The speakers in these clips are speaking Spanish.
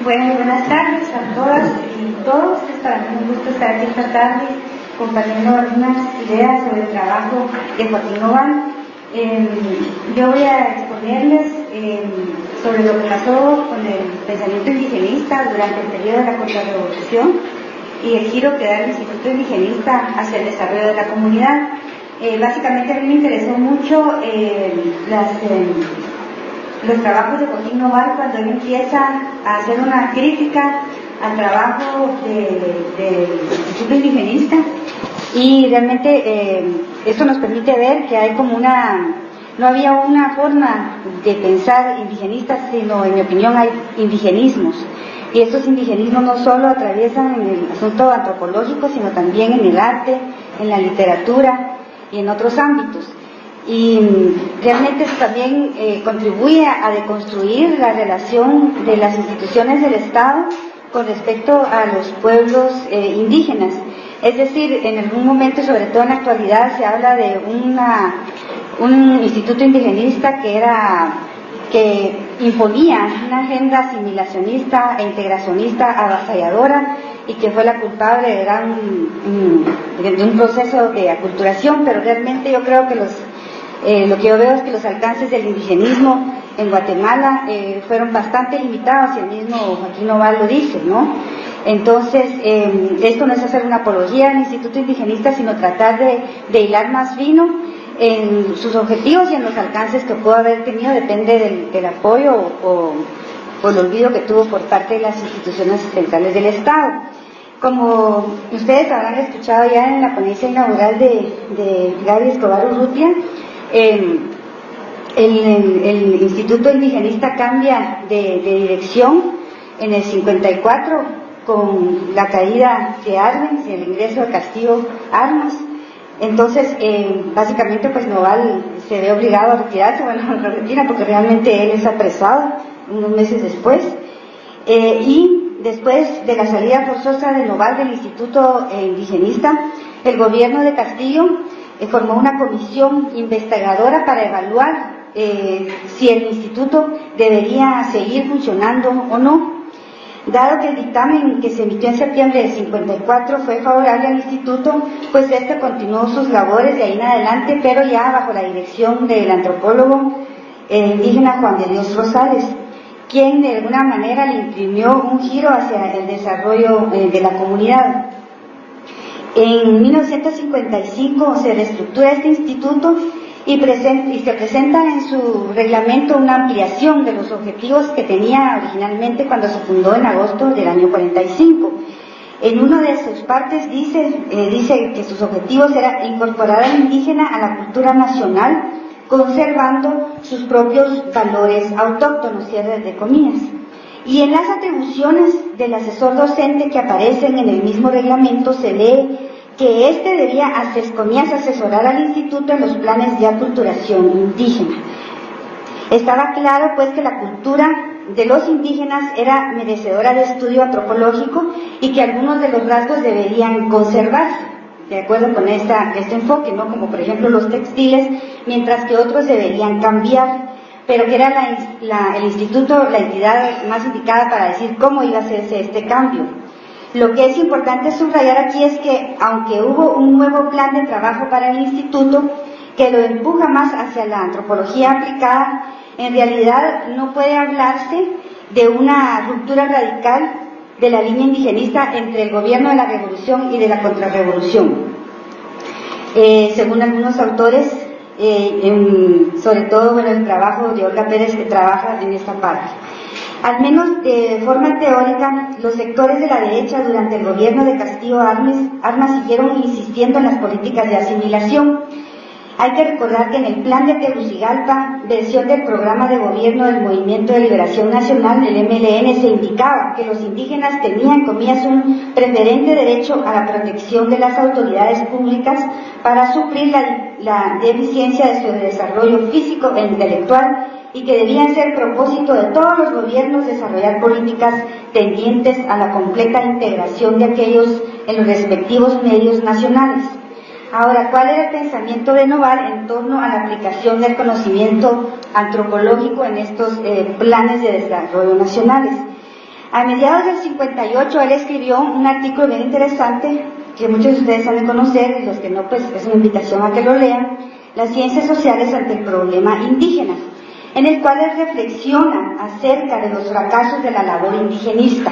Bueno, buenas tardes a todas y todos. Es para mí un gusto estar aquí esta tarde compartiendo algunas ideas sobre el trabajo de Joaquín Noval. Yo voy a exponerles sobre lo que pasó con el pensamiento indigenista durante el periodo de la contrarrevolución y el giro que da el Instituto Indigenista hacia el desarrollo de la comunidad. Básicamente a mí me interesó mucho los trabajos de Joaquín Noval cuando él empieza a hacer una crítica al trabajo del Instituto Indigenista, y realmente esto nos permite ver que hay como no había una forma de pensar indigenista, sino en mi opinión hay indigenismos, y estos indigenismos no solo atraviesan en el asunto antropológico, sino también en el arte, en la literatura y en otros ámbitos. Y realmente esto también contribuye a deconstruir la relación de las instituciones del Estado con respecto a los pueblos indígenas. Es decir, en algún momento, sobre todo en la actualidad, se habla de un instituto indigenista que imponía una agenda asimilacionista e integracionista avasalladora y que fue la culpable de un proceso de aculturación, pero realmente yo creo que lo que yo veo es que los alcances del indigenismo en Guatemala fueron bastante limitados, y el mismo Joaquín Noval lo dice, ¿no? Entonces, esto no es hacer una apología al Instituto Indigenista, sino tratar de hilar más fino en sus objetivos y en los alcances que pudo haber tenido, depende del apoyo o el olvido que tuvo por parte de las instituciones centrales del Estado. Como ustedes habrán escuchado ya en la ponencia inaugural de Gaby Escobar Urrutia, el Instituto Indigenista cambia de dirección en el 54 con la caída de Arbenz y el ingreso de Castillo Armas. Entonces, básicamente, pues Noval se ve obligado a retirarse, bueno, no retira porque realmente él es apresado unos meses después, y después de la salida forzosa de Noval del Instituto Indigenista, el gobierno de Castillo formó una comisión investigadora para evaluar si el instituto debería seguir funcionando o no. Dado que el dictamen que se emitió en septiembre del 54 fue favorable al instituto, pues este continuó sus labores de ahí en adelante, pero ya bajo la dirección del antropólogo indígena Juan de Dios Rosales, quien de alguna manera le imprimió un giro hacia el desarrollo de la comunidad. En 1955 se reestructura este instituto y se presenta en su reglamento una ampliación de los objetivos que tenía originalmente cuando se fundó en agosto del año 45. En una de sus partes dice que sus objetivos era incorporar al indígena a la cultura nacional, conservando sus propios valores autóctonos, cierre de comillas. Y en las atribuciones del asesor docente que aparecen en el mismo reglamento se lee que éste debía asesorar al instituto en los planes de aculturación indígena. Estaba claro pues que la cultura de los indígenas era merecedora de estudio antropológico y que algunos de los rasgos deberían conservarse, de acuerdo con este enfoque, ¿no? Como por ejemplo los textiles, mientras que otros deberían cambiar, pero que era el instituto la entidad más indicada para decir cómo iba a hacerse este cambio. Lo que es importante subrayar aquí es que, aunque hubo un nuevo plan de trabajo para el instituto que lo empuja más hacia la antropología aplicada, en realidad no puede hablarse de una ruptura radical de la línea indigenista entre el gobierno de la revolución y de la contrarrevolución. Según algunos autores, sobre todo el trabajo de Olga Pérez, que trabaja en esta parte. Al menos de forma teórica, los sectores de la derecha durante el gobierno de Castillo Armas siguieron insistiendo en las políticas de asimilación. Hay que recordar que en el plan de Tegucigalpa, versión del programa de gobierno del Movimiento de Liberación Nacional, el MLN, se indicaba que los indígenas tenían, comillas, un preferente derecho a la protección de las autoridades públicas para suplir la deficiencia de su desarrollo físico e intelectual, y que debían ser propósito de todos los gobiernos desarrollar políticas tendientes a la completa integración de aquellos en los respectivos medios nacionales. Ahora, ¿cuál era el pensamiento de Noval en torno a la aplicación del conocimiento antropológico en estos planes de desarrollo nacionales? A mediados del 58 él escribió un artículo bien interesante que muchos de ustedes han de conocer, y los que no, pues es una invitación a que lo lean, Las ciencias sociales ante el problema indígena, en el cual él reflexiona acerca de los fracasos de la labor indigenista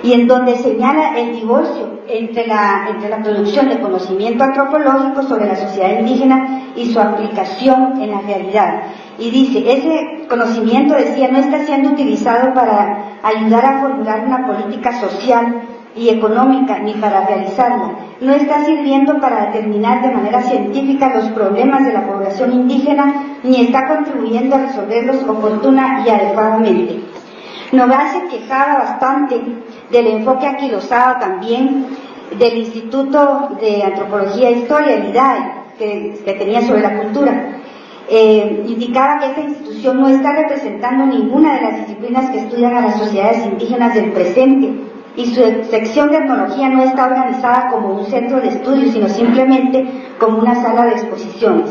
y en donde señala el divorcio entre la producción de conocimiento antropológico sobre la sociedad indígena y su aplicación en la realidad. Y dice, ese conocimiento, decía, no está siendo utilizado para ayudar a formular una política social y económica, ni para realizarla. No está sirviendo para determinar de manera científica los problemas de la población indígena, ni está contribuyendo a resolverlos oportuna y adecuadamente. Nogal se quejaba bastante del enfoque aquilosado también del Instituto de Antropología e Historia, el IDAE, que tenía sobre la cultura. Indicaba que esta institución no está representando ninguna de las disciplinas que estudian a las sociedades indígenas del presente, y su sección de etnología no está organizada como un centro de estudio, sino simplemente como una sala de exposiciones.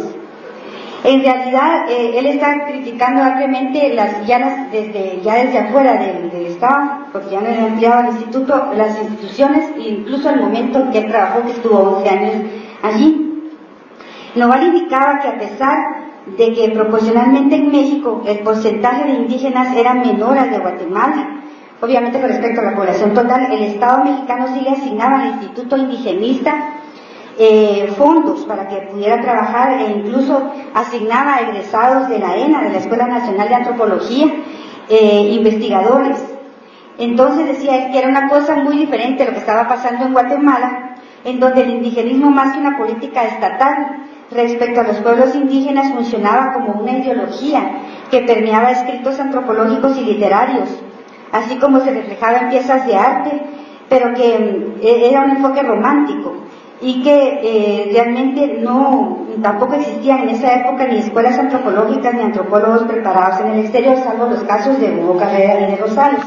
En realidad, él está criticando ampliamente desde afuera del Estado, porque ya no era empleado al instituto, las instituciones, e incluso el momento en que él trabajó, que estuvo 11 años allí. Noval indicaba que a pesar de que proporcionalmente en México el porcentaje de indígenas era menor al de Guatemala, obviamente con respecto a la población total, el Estado mexicano sí le asignaba al Instituto Indigenista fondos para que pudiera trabajar, e incluso asignaba a egresados de la ENA, de la Escuela Nacional de Antropología, investigadores. Entonces decía que era una cosa muy diferente a lo que estaba pasando en Guatemala, en donde el indigenismo, más que una política estatal respecto a los pueblos indígenas, funcionaba como una ideología que permeaba escritos antropológicos y literarios, así como se reflejaba en piezas de arte, pero que era un enfoque romántico, y que realmente tampoco existían en esa época ni escuelas antropológicas ni antropólogos preparados en el exterior, salvo los casos de Hugo Carrera y de Rosales.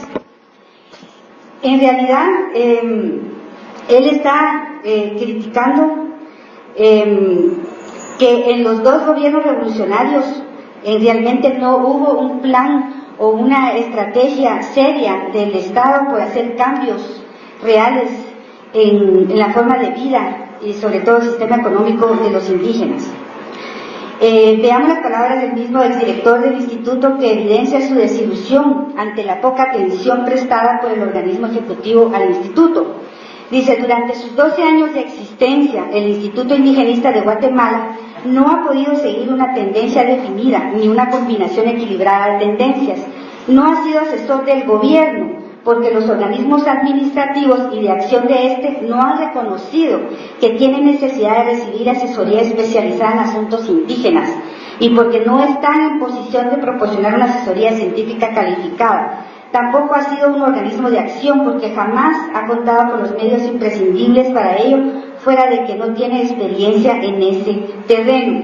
En realidad, él está criticando que en los dos gobiernos revolucionarios realmente no hubo un plan o una estrategia seria del Estado por hacer cambios reales en la forma de vida y sobre todo el sistema económico de los indígenas. Veamos las palabras del mismo exdirector del instituto, que evidencia su desilusión ante la poca atención prestada por el organismo ejecutivo al instituto. Dice, durante sus 12 años de existencia, el Instituto Indigenista de Guatemala no ha podido seguir una tendencia definida, ni una combinación equilibrada de tendencias. No ha sido asesor del gobierno, porque los organismos administrativos y de acción de este no han reconocido que tienen necesidad de recibir asesoría especializada en asuntos indígenas, y porque no están en posición de proporcionar una asesoría científica calificada. Tampoco ha sido un organismo de acción, porque jamás ha contado con los medios imprescindibles para ello, fuera de que no tiene experiencia en ese terreno.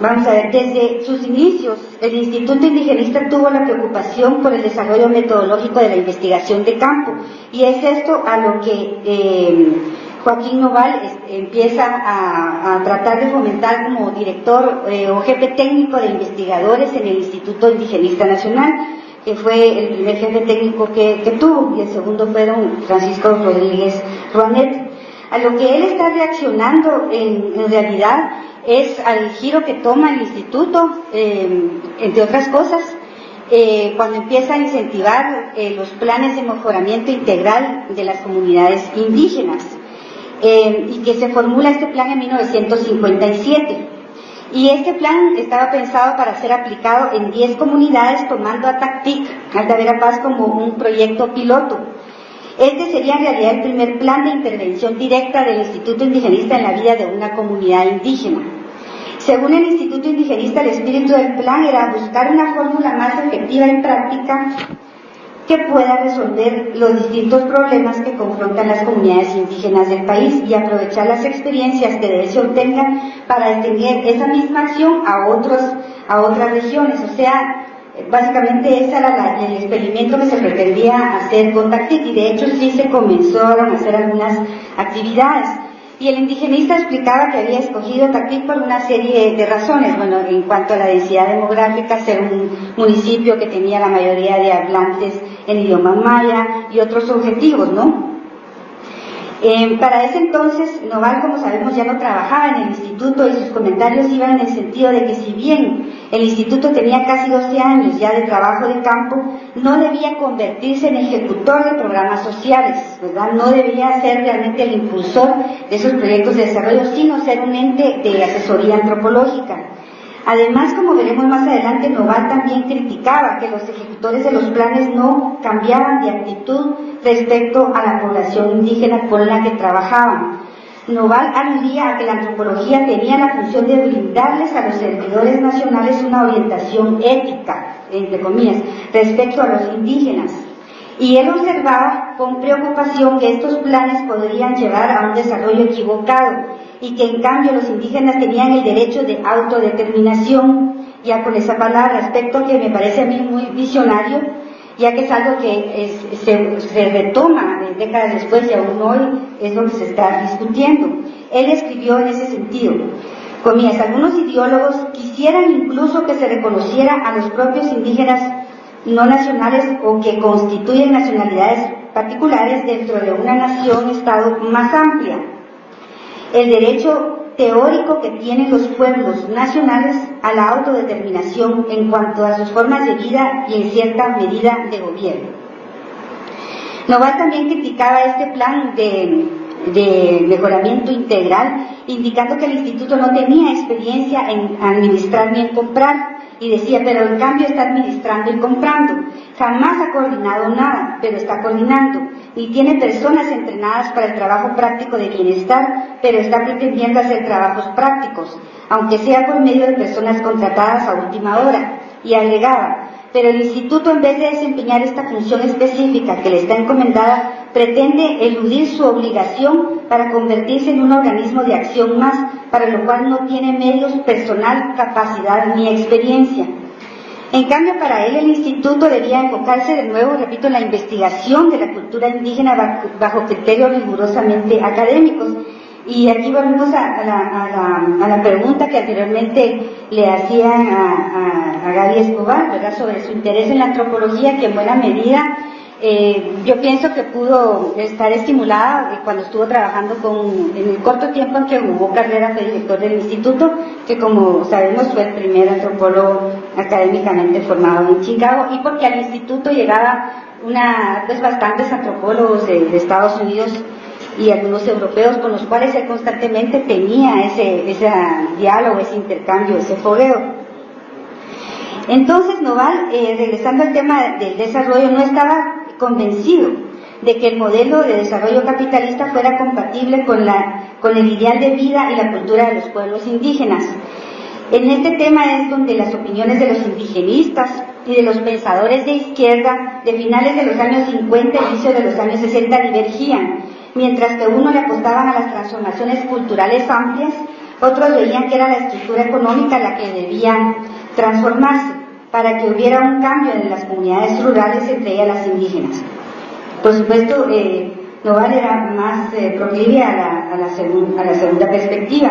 Vamos a ver, desde sus inicios, el Instituto Indigenista tuvo la preocupación por el desarrollo metodológico de la investigación de campo, y es esto a lo que Joaquín Noval empieza a tratar de fomentar como director o jefe técnico de investigadores en el Instituto Indigenista Nacional, que fue el primer jefe técnico que tuvo, y el segundo fue don Francisco Rodríguez Ruanet. A lo que él está reaccionando en realidad es al giro que toma el instituto, entre otras cosas, cuando empieza a incentivar los planes de mejoramiento integral de las comunidades indígenas, y que se formula este plan en 1957. Y este plan estaba pensado para ser aplicado en 10 comunidades, tomando a Tactic, Alta Verapaz, como un proyecto piloto. Este sería en realidad el primer plan de intervención directa del Instituto Indigenista en la vida de una comunidad indígena. Según el Instituto Indigenista, el espíritu del plan era buscar una fórmula más efectiva y práctica que pueda resolver los distintos problemas que confrontan las comunidades indígenas del país, y aprovechar las experiencias que de él se obtengan para extender esa misma acción a otras regiones. O sea, básicamente ese era el experimento que se pretendía hacer con Tactic, y de hecho sí se comenzaron a hacer algunas actividades. Y el indigenista explicaba que había escogido Taquic por una serie de razones, bueno, en cuanto a la densidad demográfica, ser un municipio que tenía la mayoría de hablantes en idioma maya y otros objetivos, ¿no? Para ese entonces, Noval, como sabemos, ya no trabajaba en el instituto y sus comentarios iban en el sentido de que si bien el instituto tenía casi 12 años ya de trabajo de campo, no debía convertirse en ejecutor de programas sociales, ¿verdad? No debía ser realmente el impulsor de esos proyectos de desarrollo, sino ser un ente de asesoría antropológica. Además, como veremos más adelante, Noval también criticaba que los ejecutores de los planes no cambiaban de actitud respecto a la población indígena con la que trabajaban. Noval aludía a que la antropología tenía la función de brindarles a los servidores nacionales una orientación ética, entre comillas, respecto a los indígenas. Y él observaba con preocupación que estos planes podrían llevar a un desarrollo equivocado y que en cambio los indígenas tenían el derecho de autodeterminación, ya con esa palabra, aspecto que me parece a mí muy visionario, ya que es algo que se retoma décadas después y aún hoy es lo que se está discutiendo. Él escribió en ese sentido, comillas, algunos ideólogos quisieran incluso que se reconociera a los propios indígenas no nacionales o que constituyen nacionalidades particulares dentro de una nación-estado más amplia. El derecho teórico que tienen los pueblos nacionales a la autodeterminación en cuanto a sus formas de vida y en cierta medida de gobierno. Noval también criticaba este plan de mejoramiento integral, indicando que el instituto no tenía experiencia en administrar ni en comprar, y decía, pero en cambio está administrando y comprando. Jamás ha coordinado nada, pero está coordinando. Y tiene personas entrenadas para el trabajo práctico de bienestar, pero está pretendiendo hacer trabajos prácticos, aunque sea por medio de personas contratadas a última hora. Y agregaba, pero el instituto, en vez de desempeñar esta función específica que le está encomendada, pretende eludir su obligación para convertirse en un organismo de acción más, para lo cual no tiene medios, personal, capacidad ni experiencia. En cambio, para él el instituto debía enfocarse de nuevo, repito, en la investigación de la cultura indígena bajo criterios rigurosamente académicos. Y aquí volvemos a la pregunta que anteriormente le hacían a Gaby Escobar, ¿verdad?, sobre su interés en la antropología, que en buena medida yo pienso que pudo estar estimulada cuando estuvo trabajando en el corto tiempo en que hubo carrera, fue director del instituto, que como sabemos fue el primer antropólogo académicamente formado en Chicago, y porque al instituto llegaba bastantes antropólogos de Estados Unidos y algunos europeos con los cuales él constantemente tenía ese diálogo, ese intercambio, ese fogueo. Entonces Noval, regresando al tema del desarrollo, no estaba convencido de que el modelo de desarrollo capitalista fuera compatible con el ideal de vida y la cultura de los pueblos indígenas. En este tema es donde las opiniones de los indigenistas y de los pensadores de izquierda de finales de los años 50 e inicio de los años 60 divergían. Mientras que uno le apostaban a las transformaciones culturales amplias, otros veían que era la estructura económica la que debía transformarse para que hubiera un cambio en las comunidades rurales, entre ellas las indígenas. Por supuesto, Noval era más proclive a la segunda perspectiva,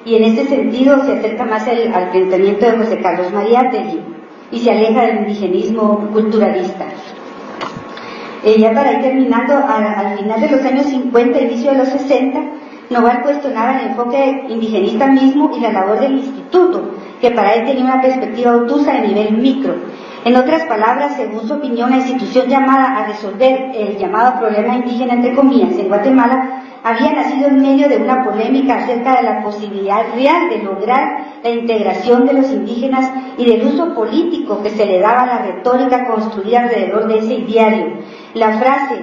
y en este sentido se acerca más al planteamiento de José Carlos Mariátegui y se aleja del indigenismo culturalista. Ya para ir terminando, al final de los años 50, inicio de los 60, Noval cuestionaba el enfoque indigenista mismo y la labor del instituto, que para él tenía una perspectiva obtusa de nivel micro. En otras palabras, según su opinión, la institución llamada a resolver el llamado problema indígena, entre comillas, en Guatemala, había nacido en medio de una polémica acerca de la posibilidad real de lograr la integración de los indígenas y del uso político que se le daba a la retórica construida alrededor de ese ideario. La frase,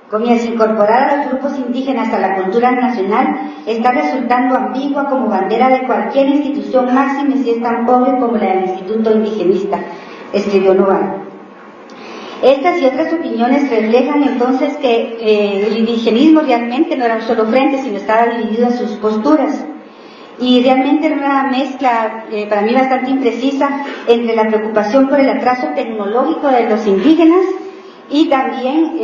comienza, incorporar a los grupos indígenas a la cultura nacional, está resultando ambigua como bandera de cualquier institución, máxima si es tan pobre como la del Instituto Indigenista, escribió Noval. Estas y otras opiniones reflejan entonces que el indigenismo realmente no era un solo frente, sino estaba dividido en sus posturas. Y realmente era una mezcla, para mí bastante imprecisa, entre la preocupación por el atraso tecnológico de los indígenas y también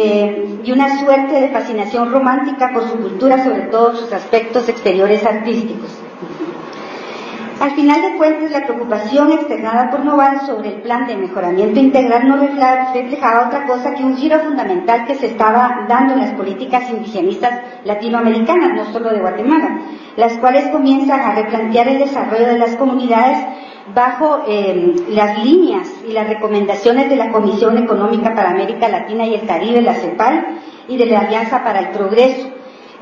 y una suerte de fascinación romántica por su cultura, sobre todo sus aspectos exteriores artísticos. Al final de cuentas, la preocupación externada por Noval sobre el plan de mejoramiento integral no reflejaba otra cosa que un giro fundamental que se estaba dando en las políticas indigenistas latinoamericanas, no solo de Guatemala, las cuales comienzan a replantear el desarrollo de las comunidades bajo las líneas y las recomendaciones de la Comisión Económica para América Latina y el Caribe, la CEPAL, y de la Alianza para el Progreso,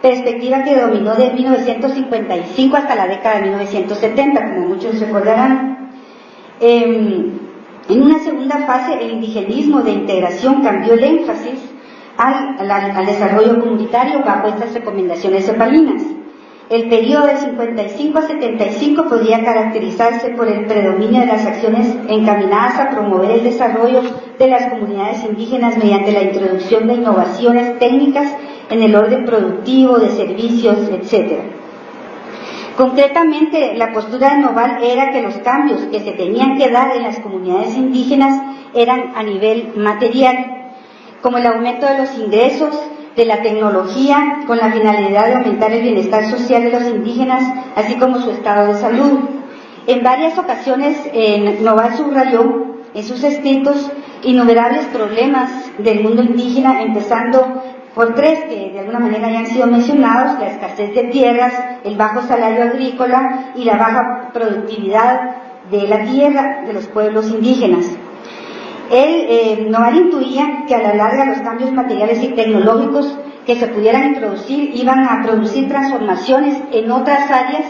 perspectiva que dominó de 1955 hasta la década de 1970, como muchos recordarán. En una segunda fase, el indigenismo de integración cambió el énfasis al desarrollo comunitario bajo estas recomendaciones cepalinas. El periodo de 55 a 75 podría caracterizarse por el predominio de las acciones encaminadas a promover el desarrollo de las comunidades indígenas mediante la introducción de innovaciones técnicas en el orden productivo, de servicios, etc. Concretamente, la postura de Noval era que los cambios que se tenían que dar en las comunidades indígenas eran a nivel material, como el aumento de los ingresos, de la tecnología, con la finalidad de aumentar el bienestar social de los indígenas, así como su estado de salud. En varias ocasiones, Noval subrayó en sus escritos innumerables problemas del mundo indígena, empezando por tres que de alguna manera ya han sido mencionados: la escasez de tierras, el bajo salario agrícola y la baja productividad de la tierra de los pueblos indígenas. Noval intuía que a la larga los cambios materiales y tecnológicos que se pudieran introducir iban a producir transformaciones en otras áreas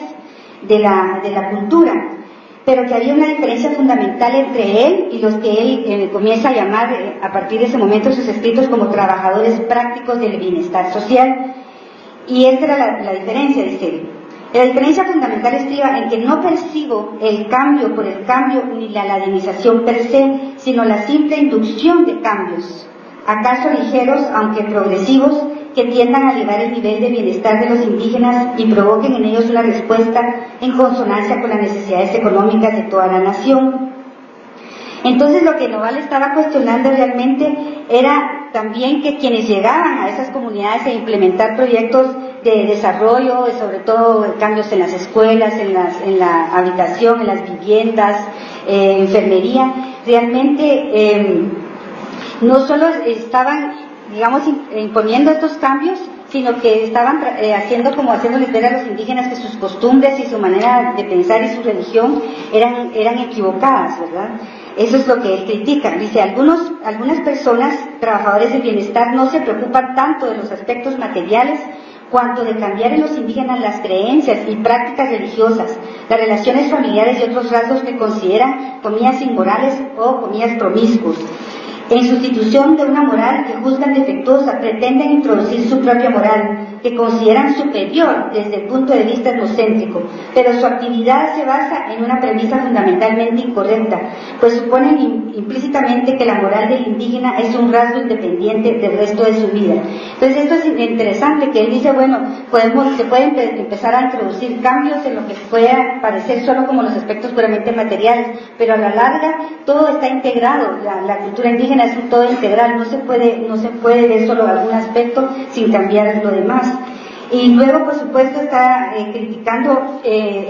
de la cultura, pero que había una diferencia fundamental entre él y los que él comienza a llamar a partir de ese momento sus escritos como trabajadores prácticos del bienestar social. Y esta era la diferencia, dice él. La diferencia fundamental estriba en que no percibo el cambio por el cambio ni la ladinización per se, sino la simple inducción de cambios, acaso ligeros aunque progresivos, que tiendan a elevar el nivel de bienestar de los indígenas y provoquen en ellos una respuesta en consonancia con las necesidades económicas de toda la nación. Entonces, lo que Noval estaba cuestionando realmente era también que quienes llegaban a esas comunidades a implementar proyectos de desarrollo, sobre todo cambios en las escuelas, en la habitación, en las viviendas, enfermería, realmente no solo estaban, digamos, imponiendo estos cambios, sino que estaban haciéndoles ver a los indígenas que sus costumbres y su manera de pensar y su religión eran equivocadas, ¿verdad? Eso es lo que él critica. Dice, algunas personas, trabajadores del bienestar, no se preocupan tanto de los aspectos materiales cuanto de cambiar en los indígenas las creencias y prácticas religiosas, las relaciones familiares y otros rasgos que consideran, comillas, inmorales o, comillas, promiscuos. En sustitución de una moral que juzgan defectuosa, pretenden introducir su propia moral, que consideran superior desde el punto de vista etnocéntrico, pero su actividad se basa en una premisa fundamentalmente incorrecta, pues suponen implícitamente que la moral del indígena es un rasgo independiente del resto de su vida. Entonces esto es interesante, que él dice, bueno, se pueden empezar a introducir cambios en lo que pueda parecer solo como los aspectos puramente materiales, pero a la larga todo está integrado. La cultura indígena es un todo integral, no se puede ver solo algún aspecto sin cambiar lo demás. Y luego, por supuesto, está criticando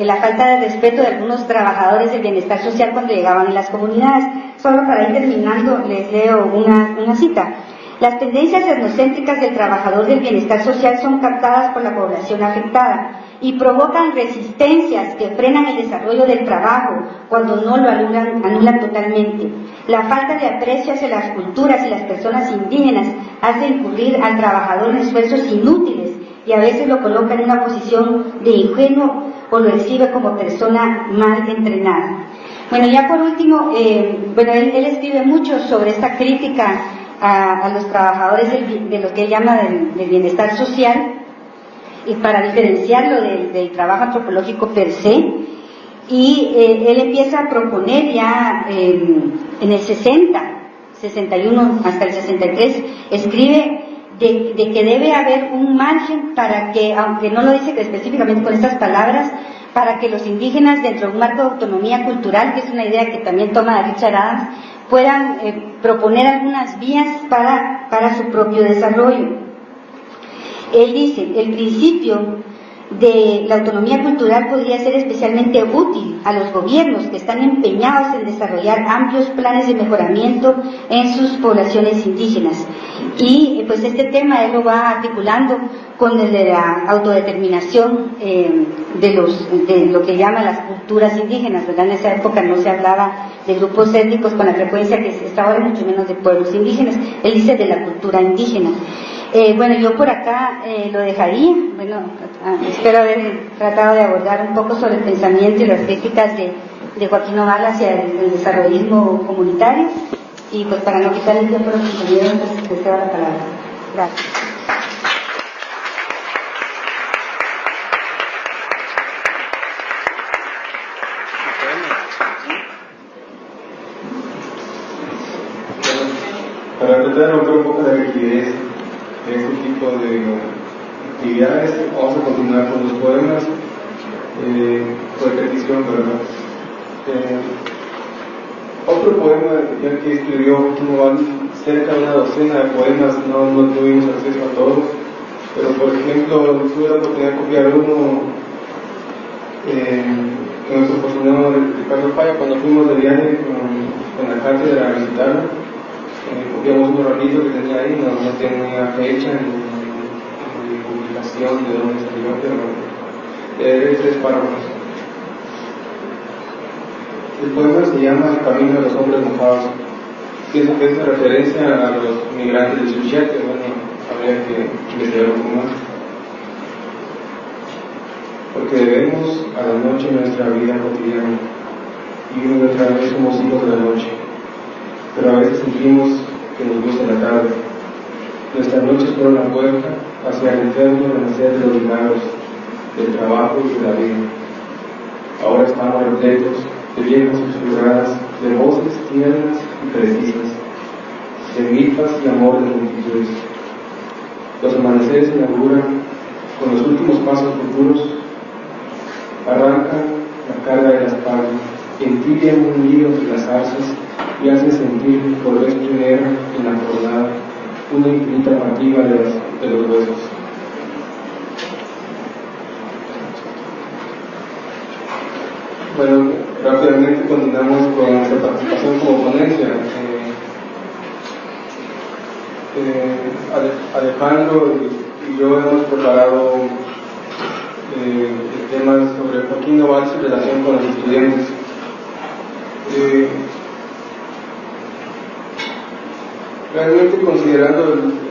la falta de respeto de algunos trabajadores del bienestar social cuando llegaban a las comunidades. Solo para ir terminando, les leo una cita. Las tendencias etnocéntricas del trabajador del bienestar social son captadas por la población afectada y provocan resistencias que frenan el desarrollo del trabajo cuando no lo anulan totalmente. La falta de aprecio hacia las culturas y las personas indígenas hace incurrir al trabajador en esfuerzos inútiles y a veces lo coloca en una posición de ingenuo o lo exhibe como persona mal entrenada. Bueno, ya por último, él escribe mucho sobre esta crítica a los trabajadores de lo que él llama del bienestar social, y para diferenciarlo del trabajo antropológico per se. Y él empieza a proponer ya en el 60, 61 hasta el 63, escribe de que debe haber un margen para que, aunque no lo dice específicamente con estas palabras, para que los indígenas, dentro de un marco de autonomía cultural, que es una idea que también toma Richard Adams, puedan proponer algunas vías para su propio desarrollo. Él dice, el principio de la autonomía cultural podría ser especialmente útil a los gobiernos que están empeñados en desarrollar amplios planes de mejoramiento en sus poblaciones indígenas. Y pues este tema él lo va articulando con el de la autodeterminación de lo que llaman las culturas indígenas, ¿verdad? En esa época no se hablaba de grupos étnicos con la frecuencia que se está ahora, mucho menos de pueblos indígenas. Él dice de la cultura indígena. Bueno, yo por acá lo dejaría. Bueno, espero haber tratado de abordar un poco sobre el pensamiento y las críticas de Joaquín Oval hacia el desarrollismo comunitario. Y pues para no quitar el tiempo a los compañeros, pues les cedo la palabra. Gracias. Para tratar de romper un poco la rigidez de este tipo de actividades, vamos a continuar con los poemas por petición, ¿verdad? Otro poema ya que escribió cerca de una docena de poemas, no tuvimos acceso a todos, pero por ejemplo tuve la oportunidad de copiar uno que nos proporcionó Ricardo Falla cuando fuimos de viaje con la cátedra a visitarlo. Copiamos un ratito que tenía ahí, no tenía fecha ni publicación de dónde salió, pero es 3 párrafos. El poema se llama El camino de los hombres mojados, que es una referencia a los migrantes de Suchiate. Bueno, habría que investigar un poco más. Porque debemos a la noche nuestra vida cotidiana, y una y otra vez somos hijos de la noche, pero a veces sentimos que nos gusta la tarde. Nuestras noches fueron la puerta hacia el infierno renacer de los milagros, del trabajo y de la vida. Ahora estamos repletos de viejas susurradas, de voces tiernas y precisas, de milpas y amor de multitudes. Los amaneceres se inauguran con los últimos pasos futuros, arrancan la carga de las palmas, entibian un hilo entre las zarzas y hacen sentir por vez primera en la jornada una infinita fatiga de los huesos. Bueno, rápidamente continuamos con nuestra participación como ponencia. Alejandro y yo hemos preparado temas sobre Joaquín Oval y su relación con los estudiantes. Realmente considerando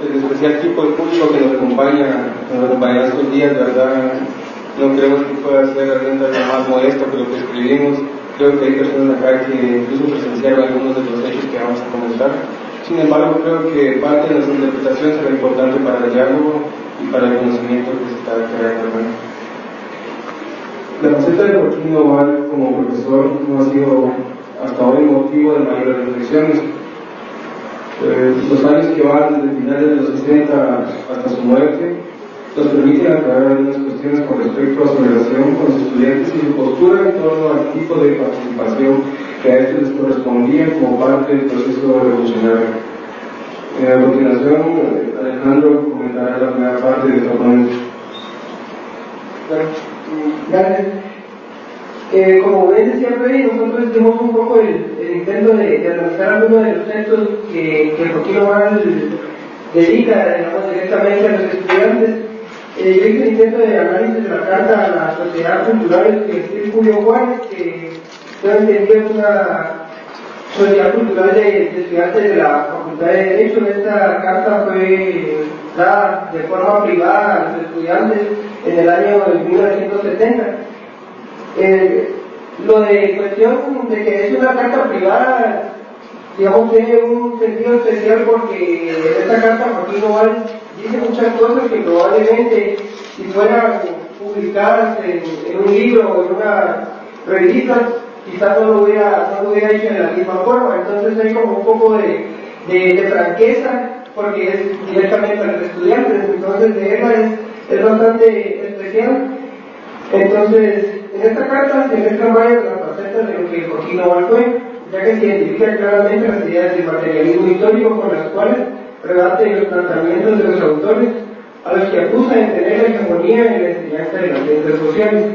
el especial tipo de público que nos acompaña estos días, ¿verdad? No creemos que pueda ser realmente algo más modesto que lo que escribimos. Creo que hay personas acá que incluso presenciaron algunos de los hechos que vamos a comentar. Sin embargo, creo que parte de nuestra interpretación será importante para el diálogo y para el conocimiento que se está creando. La faceta de Joaquín Oval como profesor no ha sido hasta hoy motivo de mayores reflexiones. Los años que van desde finales de los 60 hasta su muerte nos permiten aclarar algunas cuestiones con respecto a su relación con los estudiantes y su postura en torno al tipo de participación que a estos les correspondía como parte del proceso revolucionario. A continuación, Alejandro comentará la primera parte de su ponente. Gracias. Como bien decía Freddy, nosotros hicimos un poco el intento de analizar algunos de los textos que Joaquín Oval dedica, digamos, directamente a los estudiantes. Yo hice el intento de análisis de la carta a la sociedad cultural que escribe Julio Juárez, que yo entendía es una sociedad cultural de estudiantes de la Facultad de Derecho. Esta carta fue dada de forma privada a los estudiantes en el año 1970. Lo de cuestión de que es una carta privada, digamos, tiene un sentido especial porque en esta carta Joaquín Oval dice muchas cosas que probablemente si fueran publicadas en un libro o en una revista quizás no lo hubiera hecho de la misma forma. Entonces hay como un poco de franqueza porque es directamente a los estudiantes, entonces leerla es bastante especial. Entonces en esta carta se mezclan varias de las facetas de lo que Joaquín Oval fue. ya que se identifican claramente las ideas del materialismo histórico con las cuales rebaten los planteamientos de los autores, a los que acusan de tener la hegemonía en la enseñanza de las ciencias sociales.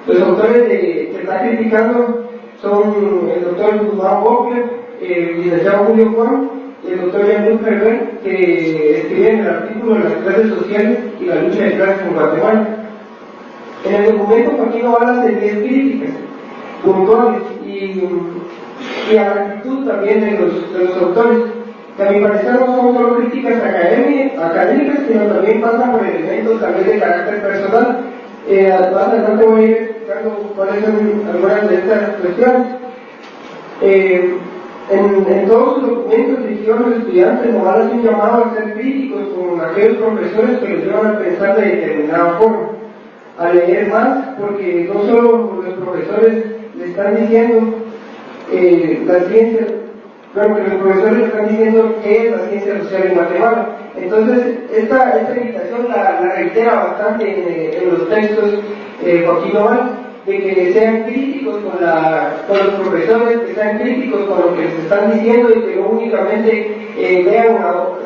Los autores que está criticando son el doctor Guzmán Bocler, el licenciado Julio Juan y el doctor Jean-Luc Ferrer, que escriben el artículo de las clases sociales y la lucha de clases en Guatemala. En el documento Joaquín Ovalle hace 10 críticas puntuales y a la actitud también de los autores, que a mi parecer no son solo críticas académicas, sino también pasan por elementos también de carácter personal. Más adelante voy a ir explicando cuáles son algunas de estas cuestiones. En todos sus documentos dirigidos a los estudiantes, Noval hace un llamado a ser críticos con aquellos profesores que los llevan a pensar de determinada forma, a leer más, porque no solo los profesores le están diciendo la ciencia, bueno, que los profesores le están diciendo qué es la ciencia social en Guatemala. Entonces, esta invitación la reitera bastante en los textos Joaquín Noval, de que sean críticos con los profesores, que sean críticos con lo que les están diciendo y que no únicamente vean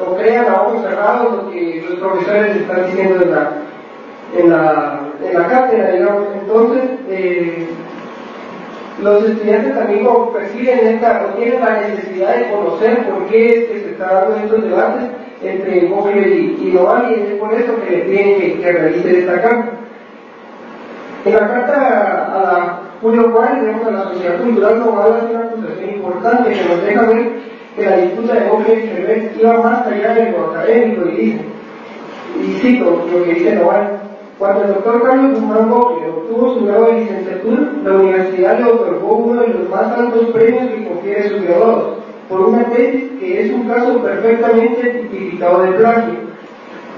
o crean a ojos cerrados lo que los profesores les están diciendo en la cátedra, digamos. Entonces, los estudiantes también como perciben o tienen la necesidad de conocer por qué es que se está dando estos debates entre Bocler y Noval, y es por eso que le piden que realice esta carta. En la carta a Julio Juárez, a la sociedad cultural, Noval hace una acusación importante que nos deja ver que la disputa de Bocler y Ferrer iba más allá de lo académico, y dice, y cito lo que dice Noval: cuando el doctor Carlos Guzmán Bocler obtuvo su grado de licenciatura, la universidad le otorgó uno de los más altos premios que confiere sus graduados, por una tesis que es un caso perfectamente tipificado de plagio.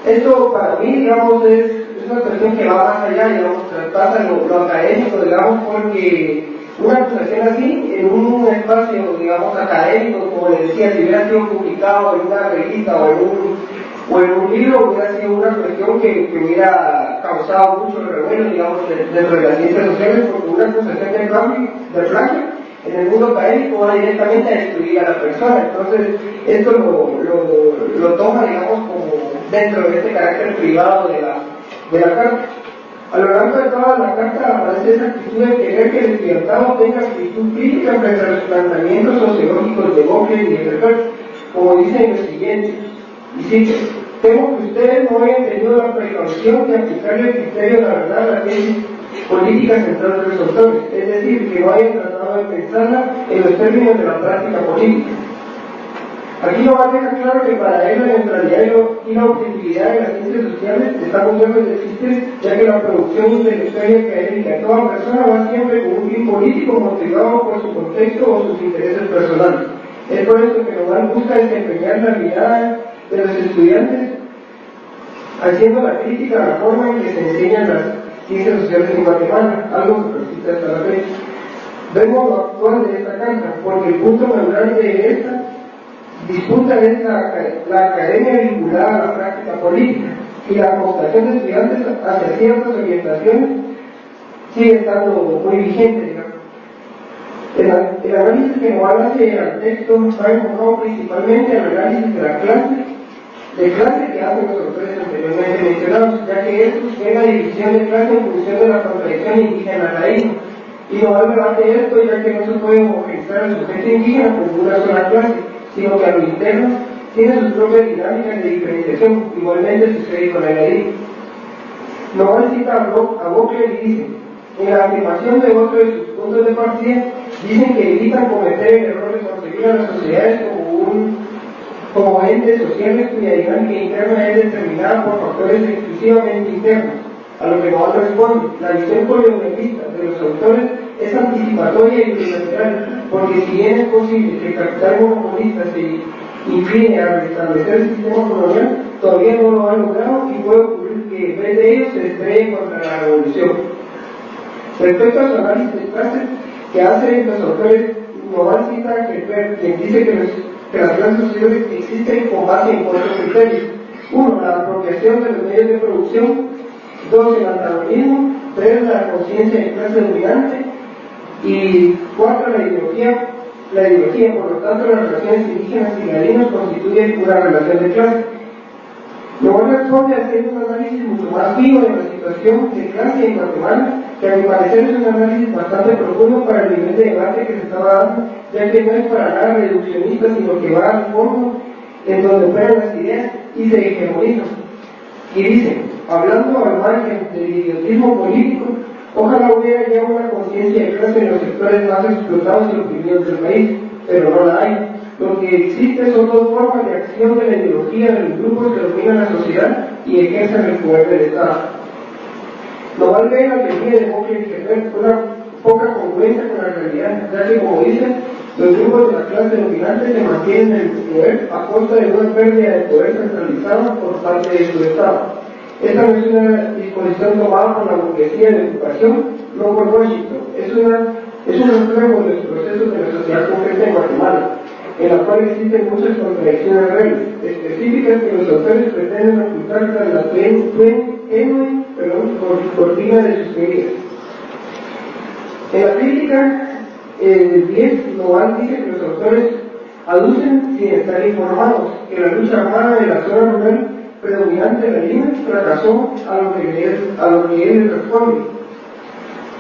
Esto para mí, digamos, es una cuestión que va más allá, digamos, traspasa lo académico, digamos, porque una acusación así, en un espacio, digamos, académico, como le decía, si hubiera sido publicado en una revista o en un libro, hubiera sido una cuestión que hubiera causado mucho revuelo, digamos, dentro de las ciencias sociales, porque una acusación de plagio en el mundo académico va directamente a destruir a la persona. Entonces, esto lo toma, digamos, como dentro de este carácter privado de la carta. A lo largo de toda la carta aparece esa actitud de querer que el estudiantado tenga actitud crítica frente a los planteamientos sociológicos de Bocler y de Ferrer, como dicen lo siguiente, y cito: temo que ustedes no hayan tenido la precaución de aplicarle el criterio de la verdad a la tesis política central de los autores, es decir, que no hayan tratado de pensarla en los términos de la práctica política. Aquí no va a dejar claro que para él la neutralidad y la objetividad de las ciencias sociales están muy lejos de existir, ya que la producción intelectual y académica de toda persona va siempre con un fin político motivado por su contexto o sus intereses personales. Es por esto que Noval busca desempeñar la mirada de los estudiantes haciendo la crítica a la forma en que se enseñan las ciencias sociales en Guatemala, algo que persiste hasta la fecha. Vemos lo actual de esta carta, porque el punto medular de esta disputa es la academia vinculada a la práctica política, y la cooptación de estudiantes hacia ciertas orientaciones sigue estando muy vigente, digamos. El análisis que Noval hace al texto está enfocado principalmente al análisis de la clase que hacen los autores anteriormente mencionados, ya que estos ven la división de clase en función de la contradicción indígena-raíz, y Noval rebate esto, ya que no se puede homogeneizar al sujeto indígena como una sola clase, sino que a lo interno tiene sus propias dinámicas de diferenciación. Igualmente sucede con el ADI. Noval cita a Bocler y dice: en la afirmación de otro de sus puntos de partida, dicen que evitan cometer el error de concebir a las sociedades como entes sociales cuya dinámica interna es determinada por factores exclusivamente internos. A lo que Noval responde: la visión colonialista de los autores es anticipatoria y unilateral, porque si bien es posible que el capital monopolista se incline a restablecer el sistema colonial, todavía no lo ha logrado, y puede ocurrir que en vez de ello se estrelle contra la revolución. Respecto a su análisis de clases que hace los autores, Noval cita a Ferrer, quien dice que las clases sociales existen con base en 4 criterios: 1. La apropiación de los medios de producción; 2. El antagonismo; 3. La conciencia de clase dominante; y 4. La ideología la ideología. Por lo tanto, las relaciones indígenas y ladinos constituyen una relación de clase. Noval responde haciendo un análisis mucho más vivo de la situación de clase en Guatemala, que a mi parecer es un análisis bastante profundo para el nivel de debate que se estaba dando, ya que no es para nada reduccionista, sino que va al fondo en donde operan las ideas y se hegemonizan. Y dice, hablando al margen del idiotismo político, ojalá hubiera ya una conciencia de clase en los sectores más explotados y oprimidos del país, pero no la hay. Lo que existe son dos formas de acción de la ideología de los grupos que dominan la sociedad y ejercen el poder del Estado. Noval ve la teoría de Bokeh y Herbert una poca congruencia con la realidad, ya que, como dicen, los grupos de la clase dominante se mantienen en el poder a costa de una pérdida de poder centralizado por parte de su Estado. Esta no es una disposición tomada por la burguesía de ocupación, no por Washington. Es un reflejo de los procesos de la sociedad concreta en Guatemala, en la cual existen muchas contradicciones reales, específicas que los autores pretenden ocultar tras la cortina de sus teorías. En la crítica, el 10, Noval dice que los autores aducen, sin estar informados, que la lucha armada de la zona rural predominante de la Lima fracasó a lo que él responde.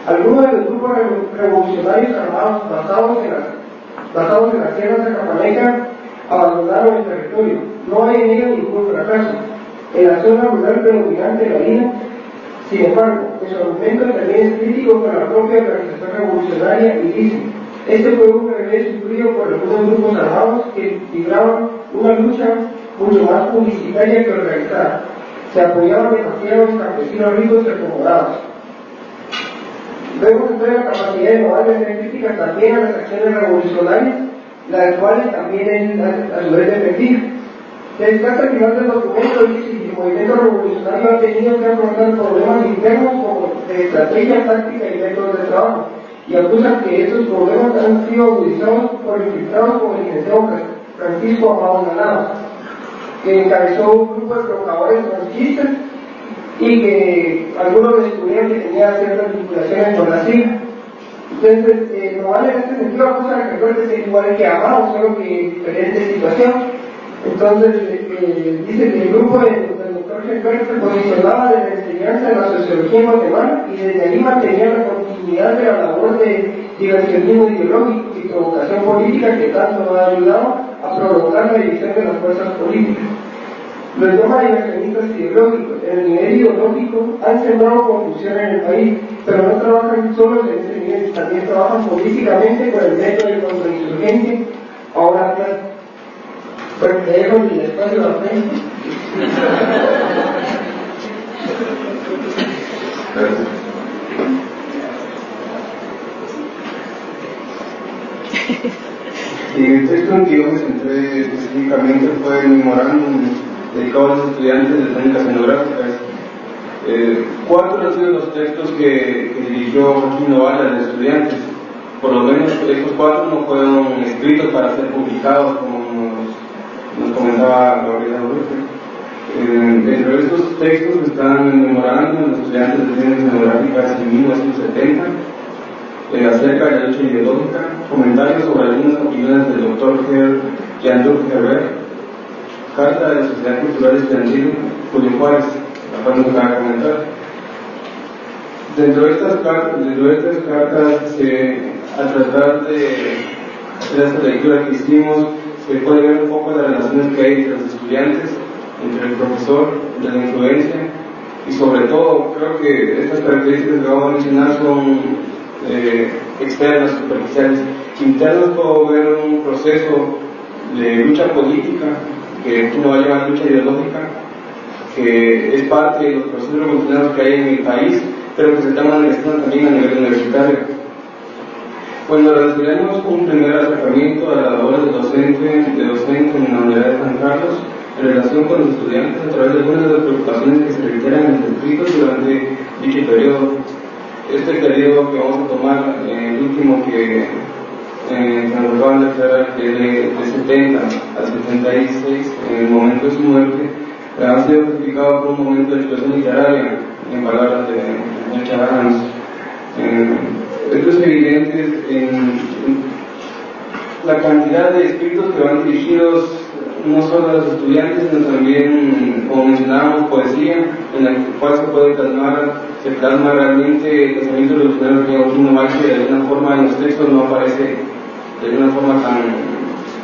Algunos de los grupos revolucionarios armados basados en las tierras de Capaneca abandonaron el territorio. No hay en ello ningún fracaso. En la zona rural predominante de la Lima, sin embargo, su argumento también es crítico con la propia organización revolucionaria y dice: este fue un revés sufrido por algunos grupos armados que libraban una lucha mucho más publicitaria que organizada. Se apoyaban demasiado en campesinos ricos y acomodados. Vemos entonces la capacidad de Noval de hacer críticas también a las acciones revolucionarias, las cuales también él a su vez defendía. Se descarta al final del documento dice que el movimiento revolucionario ha tenido que afrontar problemas internos como de estrategia, táctica y métodos de trabajo, y acusa que estos problemas han sido agudizados por infiltrados como el licenciado Francisco Amado Granados, que encabezó un grupo de provocadores franquistas y que algunos descubrieron que tenía ciertas vinculaciones con la CIA. Entonces, Noval en este sentido acusa a que ser igual que Amado, solo que en diferente situación. Entonces, dice que el grupo del doctor Herbert se posicionaba de la enseñanza de la sociología en Guatemala y desde ahí mantenía la continuidad de la labor de diversionismo ideológico y provocación política que tanto ha ayudado a provocar la división de las fuerzas políticas. Los llama diversionistas ideológicos. En el nivel ideológico han sembrado confusión en el país, pero no trabajan solos en ese nivel, también trabajan políticamente con el método de contrainsurgencia. Ahora, bueno, te dejo el espacio a la frente. Gracias. Y el texto en que yo me centré específicamente fue el memorándum dedicado a los estudiantes de técnicas etnográficas. 4 han sido los textos que dirigió Joaquín Noval a los estudiantes. Por lo menos estos 4 no fueron escritos para ser publicados, como nos comentaba Gabriela Urrutia. Entre estos textos están el memorándum de los estudiantes de técnicas etnográficas en 1970, acerca de la lucha ideológica, comentarios sobre algunas opiniones del doctor Jean-Luc Herbert, carta de la Sociedad Cultural Estudiantil Julio Juárez, la cual nos acaba de comentar. Dentro de estas cartas, al tratar de hacer esta lectura que hicimos, se puede ver un poco las relaciones que hay entre los estudiantes, entre el profesor, entre la influencia, y sobre todo, creo que estas características que acabo de mencionar son externas, superficiales. Internas puedo ver un proceso de lucha política, que uno va a llamar lucha ideológica, que es parte de los procesos revolucionarios que hay en el país, pero que se están manifestando también a nivel universitario. Cuando realizaremos un primer acercamiento a la labor de docente en la Universidad de San Carlos, en relación con los estudiantes, a través de algunas de las preocupaciones que se reiteran en el escrito durante dicho periodo. Este periodo que vamos a tomar, el último que nos acaban de aclarar, que es de 70 al 76, en el momento de su muerte, ha sido justificado por un momento de expresión literaria, en palabras de Necha Adams. Esto es evidente la cantidad de escritos que van dirigidos no solo a los estudiantes, sino también, como mencionábamos, poesía, en la cual se plasma realmente el pensamiento revolucionario de Joaquín Noval, que de alguna forma en los textos no aparece de alguna forma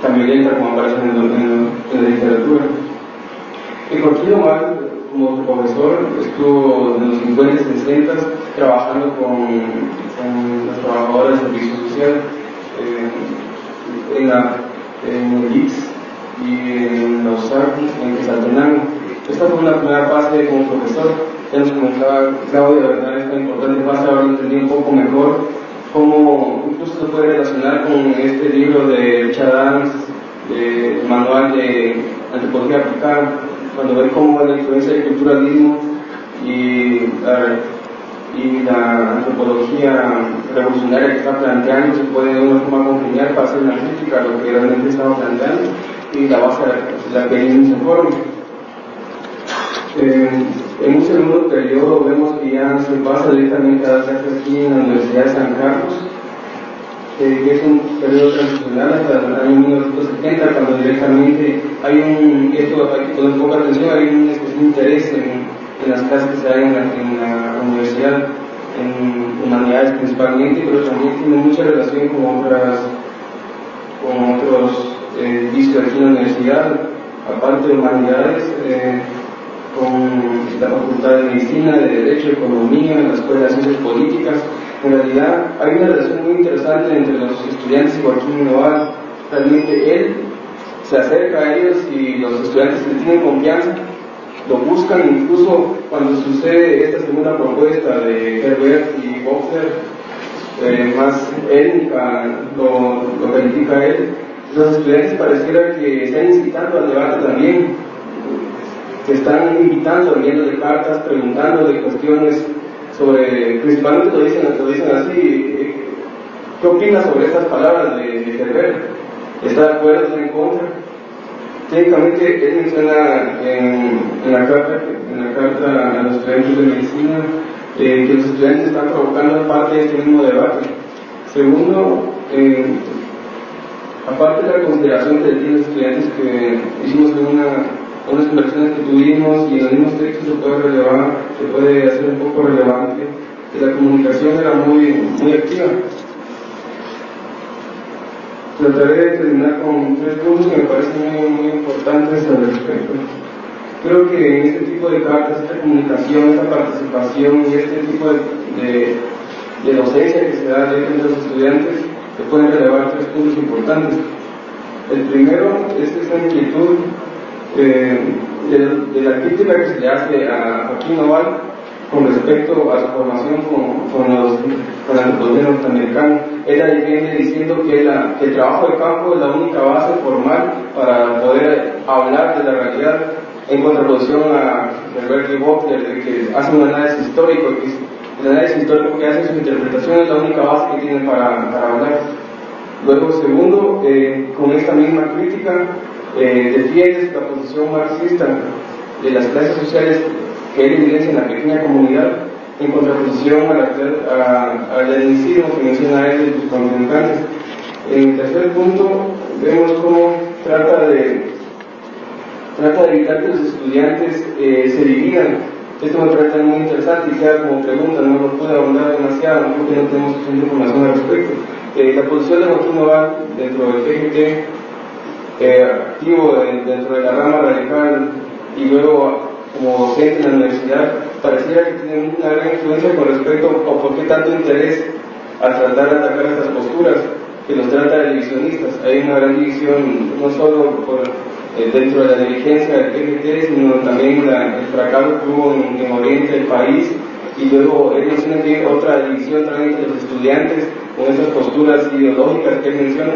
tan violenta como aparece en la literatura. Y Joaquín Noval, como profesor, estuvo en los 50 y 60 trabajando con las trabajadoras de servicio social en el IX y en la USAC, en Quetzaltenango. Esta fue una primera fase como profesor. Ya nos comentaba Claudia, de verdad, esta importante fase, ahora lo entendí un poco mejor, cómo incluso se puede relacionar con este libro de Richard Adams, el manual de antropología aplicada, cuando ve cómo la influencia del culturalismo y la antropología revolucionaria que está planteando se puede de una forma congeniar para hacer una crítica a lo que realmente estaba planteando y la base de la que ellos se forman. En un segundo periodo vemos que ya se pasa directamente a dar clases aquí en la Universidad de San Carlos, que es un periodo transicional hasta el año 1970, cuando directamente esto hay que poner poca atención, hay un especial interés en las clases que se dan en la universidad, en humanidades principalmente, pero también tiene mucha relación con otros edificios aquí en la universidad, aparte de humanidades, con la Facultad de Medicina, de Derecho, Economía, la Escuela de Ciencias Políticas. En realidad hay una relación muy interesante entre los estudiantes y Joaquín Noval. Realmente él se acerca a ellos y los estudiantes le tienen confianza, lo buscan, incluso cuando sucede esta segunda propuesta de Herbert y Boxer, más étnica, lo califica él. Los estudiantes pareciera que están incitando al debate también, que están invitando, enviándole cartas, preguntándole cuestiones sobre, principalmente lo dicen así, ¿qué opinas sobre estas palabras de Herbert? ¿Está de acuerdo? ¿Está en contra? Técnicamente, él menciona en la carta a los estudiantes de medicina que los estudiantes están provocando parte de este mismo debate. Segundo, aparte de la consideración que tienen los estudiantes que hicimos en unas conversaciones que tuvimos y en los mismos textos se puede hacer un poco relevante, que la comunicación era muy activa. Trataré de terminar con 3 puntos que me parecen muy importantes al respecto. Creo que en este tipo de cartas, esta comunicación, esta participación y este tipo de docencia que se da entre los estudiantes, se pueden relevar 3 puntos importantes. El primero es esta inquietud de la crítica que se le hace a Joaquín Noval con respecto a su formación con la antropología norteamericana. Ella viene diciendo que el trabajo de campo es la única base formal para poder hablar de la realidad, en contraposición a Herbert y Bockler, que hace un análisis histórico, el análisis histórico que hace su interpretación es la única base que tiene para hablar. Luego, segundo, con esta misma crítica, defiende la posición marxista de las clases sociales que él evidencia en la pequeña comunidad, en contraposición al etnicismo que menciona él de sus contrincantes. En el tercer punto, vemos cómo trata de evitar que los estudiantes se dividan. Esto me parece muy interesante y queda como pregunta, no lo pude ahondar demasiado, porque no tenemos suficiente información al respecto. La posición de Joaquín Noval dentro del PGT, activo dentro de la rama radical y luego como docente en la universidad, pareciera que tiene una gran influencia con respecto a por qué tanto interés al tratar de atacar estas posturas, que los trata de divisionistas. Hay una gran división, no solo dentro de la dirigencia del PGT, sino también el fracaso que hubo en Oriente del país, y luego él menciona que hay otra división también entre los estudiantes con esas posturas ideológicas que él menciona,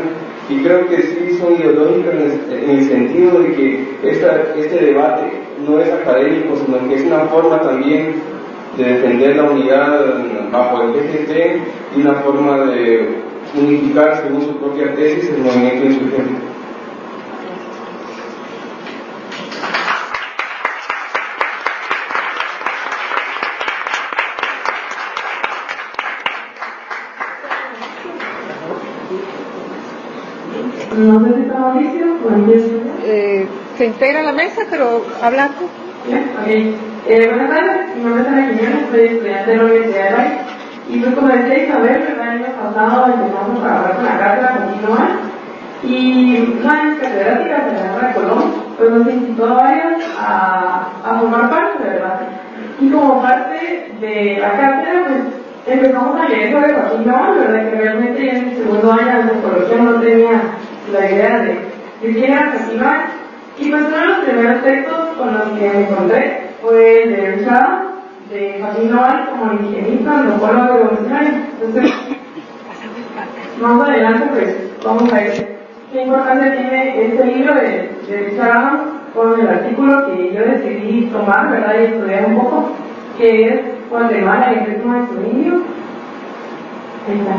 y creo que sí son ideológicas en el sentido de que este debate no es académico, sino que es una forma también de defender la unidad bajo el PGT y una forma de unificar según su propia tesis el movimiento insurgente. Se integra a la mesa, pero hablando. Okay. Buenas tardes, mi nombre es Ana Quiñones, soy estudiante de la Universidad de Valle. Y pues como decía Isabel, el año pasado empezamos a trabajar con la cátedra continua y una de mis catedráticas de la Cátedra Colón pues nos incitó a varias a formar parte, ¿verdad? Y como parte de la cátedra, pues empezamos a leer sobre Joaquín Gabán, ¿verdad? Que realmente en mi segundo año de antropología no tenía la idea de quién era Joaquín Gabán. Y pues uno de los primeros textos con los que me encontré fue el de Richard, de Joaquín Gabán como indigenista, antropólogo revolucionario. Entonces, más adelante pues vamos a ver qué importancia tiene este libro de Richard con el artículo que yo decidí tomar, ¿verdad? Y estudiar un poco, que es Guatemala y el ritmo de su indio. Ahí está.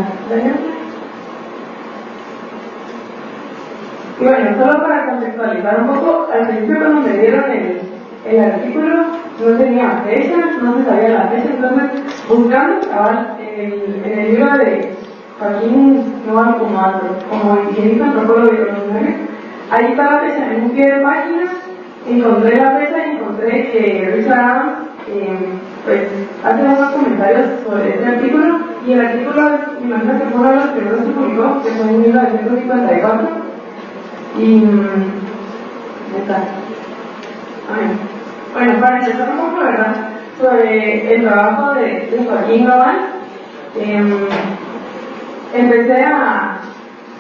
Y bueno, solo para contextualizar un poco, al principio cuando me dieron el artículo no tenía fecha, no se sabía la fecha, entonces buscando en el libro de Joaquín Gabán como indigenista antropólogo y revolucionario, ahí está la fecha, en un pie de página encontré la fecha y encontré que Richard pues hace unos comentarios sobre este artículo, y el artículo, me imagino que fue uno de los primeros que publicó, que fue en 1954. Y está. Bueno, para empezar un poco, ¿verdad? Sobre el trabajo de Joaquín Gabán, empecé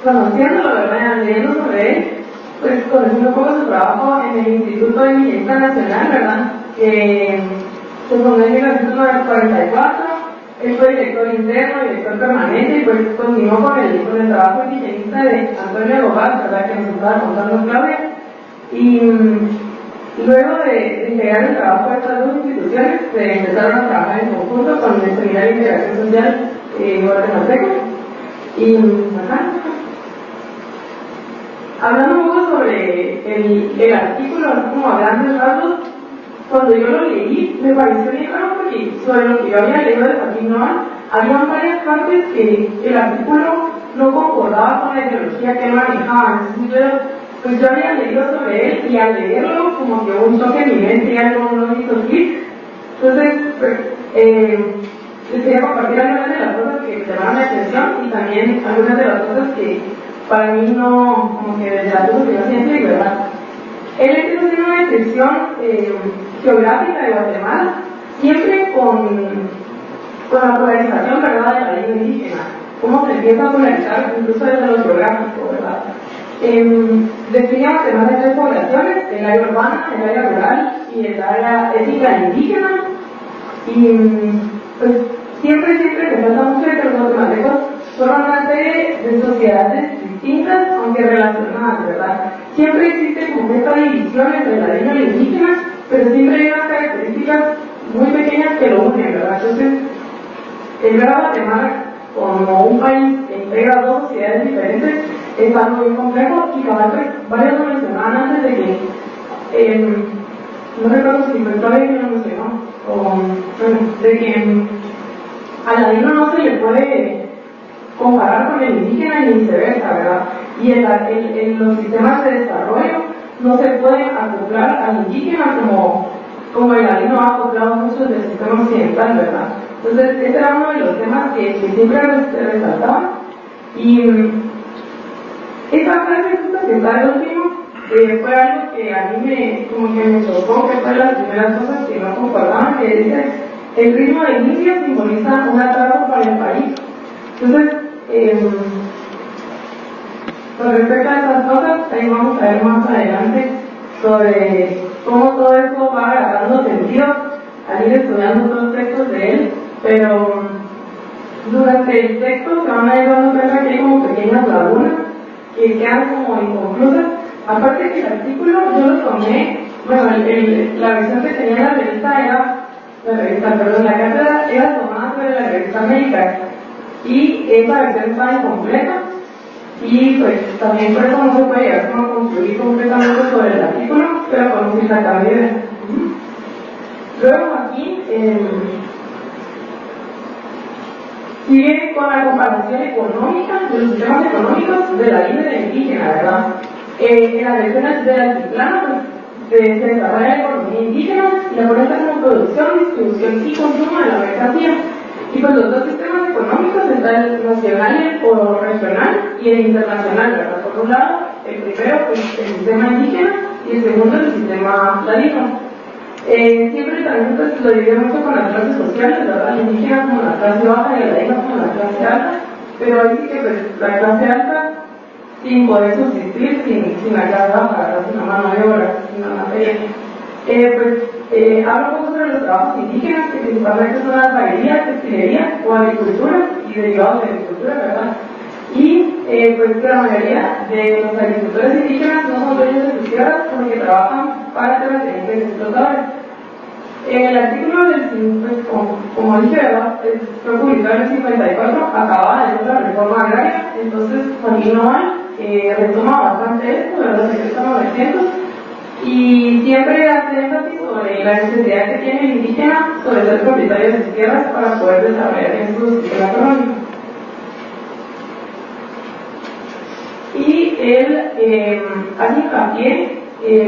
conociéndolo, ¿verdad? Leyendo sobre él, pues conociendo un poco su trabajo en el Instituto de Indigencia Nacional, ¿verdad? Que se fundó en 1944. Él fue director interno, director permanente, y pues continuó con el trabajo indigenista de Antonio Gobaz, ¿verdad? Que nos estaba contando Claudia. Y luego de integrar el trabajo de estas dos instituciones, se empezaron a trabajar en conjunto con el Seminario de Integración Social guatemalteco. Y acá, hablando un poco sobre el artículo, como a grandes rasgos, cuando yo lo leí, me pareció bien raro porque sobre lo que yo había leído de Joaquín Gabán, había varias partes que el artículo no concordaba con la ideología que él manejaba. Entonces, pues yo había leído sobre él y al leerlo, como que un toque en mi mente y algo no me hizo clic. Entonces, pues, les quería compartir algunas de las cosas que me llamaron la atención y también algunas de las cosas que para mí no, como que desde las cosas que yo siento y verdad. Él empezó a hacer una descripción geográfica de Guatemala, siempre con la polarización, ¿verdad?, de la lengua indígena, cómo se empieza a polarizar incluso desde lo geográfico, ¿verdad? Define Guatemala en tres poblaciones: el área urbana, el área rural y el área étnica indígena. Y pues siempre se trata mucho de que los guatemaltecos son una serie de sociedades distintas, aunque relacionadas, ¿verdad? Siempre existe como esta división entre la lengua y la indígena, pero siempre hay unas características muy pequeñas que lo unen, ¿verdad? Entonces, el ver a Guatemala como un país que integra dos sociedades diferentes es algo muy complejo, y varios lo mencionaban antes de que, no recuerdo si fue Claudia que lo mencionó, de que al ladino no se le puede comparar con el indígena ni viceversa, ¿verdad? Y en los sistemas de desarrollo no se pueden acoplar al indígena como el ladino ha acoplado mucho del sistema occidental, ¿verdad? Entonces, este era uno de los temas que siempre resaltaban. Y esa frase justa que está el último fue algo que a mí me chocó, que fue de las primeras cosas que no concordaban, que dice: el ritmo de inicio simboliza un atraso para el país. Entonces, con respecto a estas cosas, ahí vamos a ver más adelante sobre cómo todo esto va agarrando sentido al ir estudiando otros textos de él, pero durante el texto se van a ir dando cuenta que hay como pequeñas lagunas que quedan como inconclusas. Aparte que el artículo yo lo tomé, bueno, la versión que tenía en la revista la cátedra era tomada sobre la revista América, y esa versión estaba incompleta, y pues también por eso no se puede llegar a concluir completamente sobre el artículo, pero con un intercambio. Luego aquí sigue con la comparación económica de los sistemas económicos de la línea indígena, ¿verdad? En las regiones del altiplano se desarrolla la economía indígena y la cuenta como producción, distribución y consumo de la mercancía. Y pues los dos sistemas económicos están el nacional o regional y el internacional, ¿verdad? Por un lado, el primero pues el sistema indígena y el segundo el sistema ladino. Siempre también pues, lo dividimos mucho con las clases sociales, ¿verdad? La indígena como la clase baja y el ladino como la clase alta, pero ahí sí que pues, la clase alta sin poder subsistir sin la clase baja, ¿verdad? Sin la mano de obra, sin la materia. Hablo un poco sobre los trabajos indígenas, que principalmente son las aguerías, textilería o agricultura y derivados de agricultura, ¿verdad? Y pues que la mayoría de los agricultores indígenas no son dueños de sus tierras porque trabajan para terratenientes explotadores. El artículo del, pues, como dije, ¿verdad? Fue publicado en el 54, acababa de la reforma agraria, entonces Joaquín Noval retoma bastante esto, ¿verdad? Se cresta 900. Y siempre hace énfasis sobre la necesidad que tiene el indígena sobre ser propietario de sus tierras para poder desarrollar en su sistema económico. Y él hace hincapié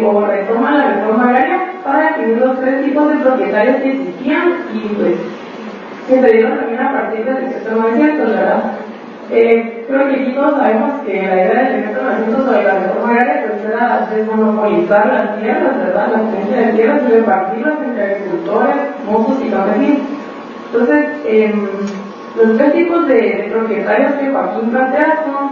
o retoma la reforma agraria para definir los tres tipos de propietarios que existían y pues que se dieron también a partir del decreto 900, ¿verdad? Creo que aquí todos sabemos que la idea del decreto 900 sobre la reforma agraria pues era desmonopolizar las tierras, ¿verdad? La tenencia de tierras y repartirlas entre agricultores, mozos y campesinos. Entonces, los tres tipos de propietarios que Joaquín plantea son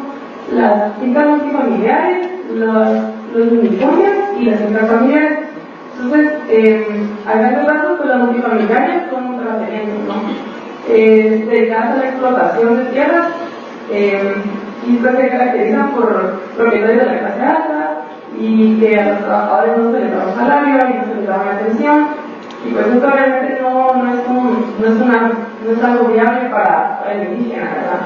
las fincas multifamiliares, los minifundios y las fincas familiares. Entonces, a grandes rasgos, pues las multifamiliares son terratenientes, ¿no? Dedicadas a la explotación de tierras y pues se caracterizan por propietarios de la clase alta y que a los trabajadores no se les da un salario y no se les da una atención y pues esto realmente no es algo viable para el indígena, ¿verdad?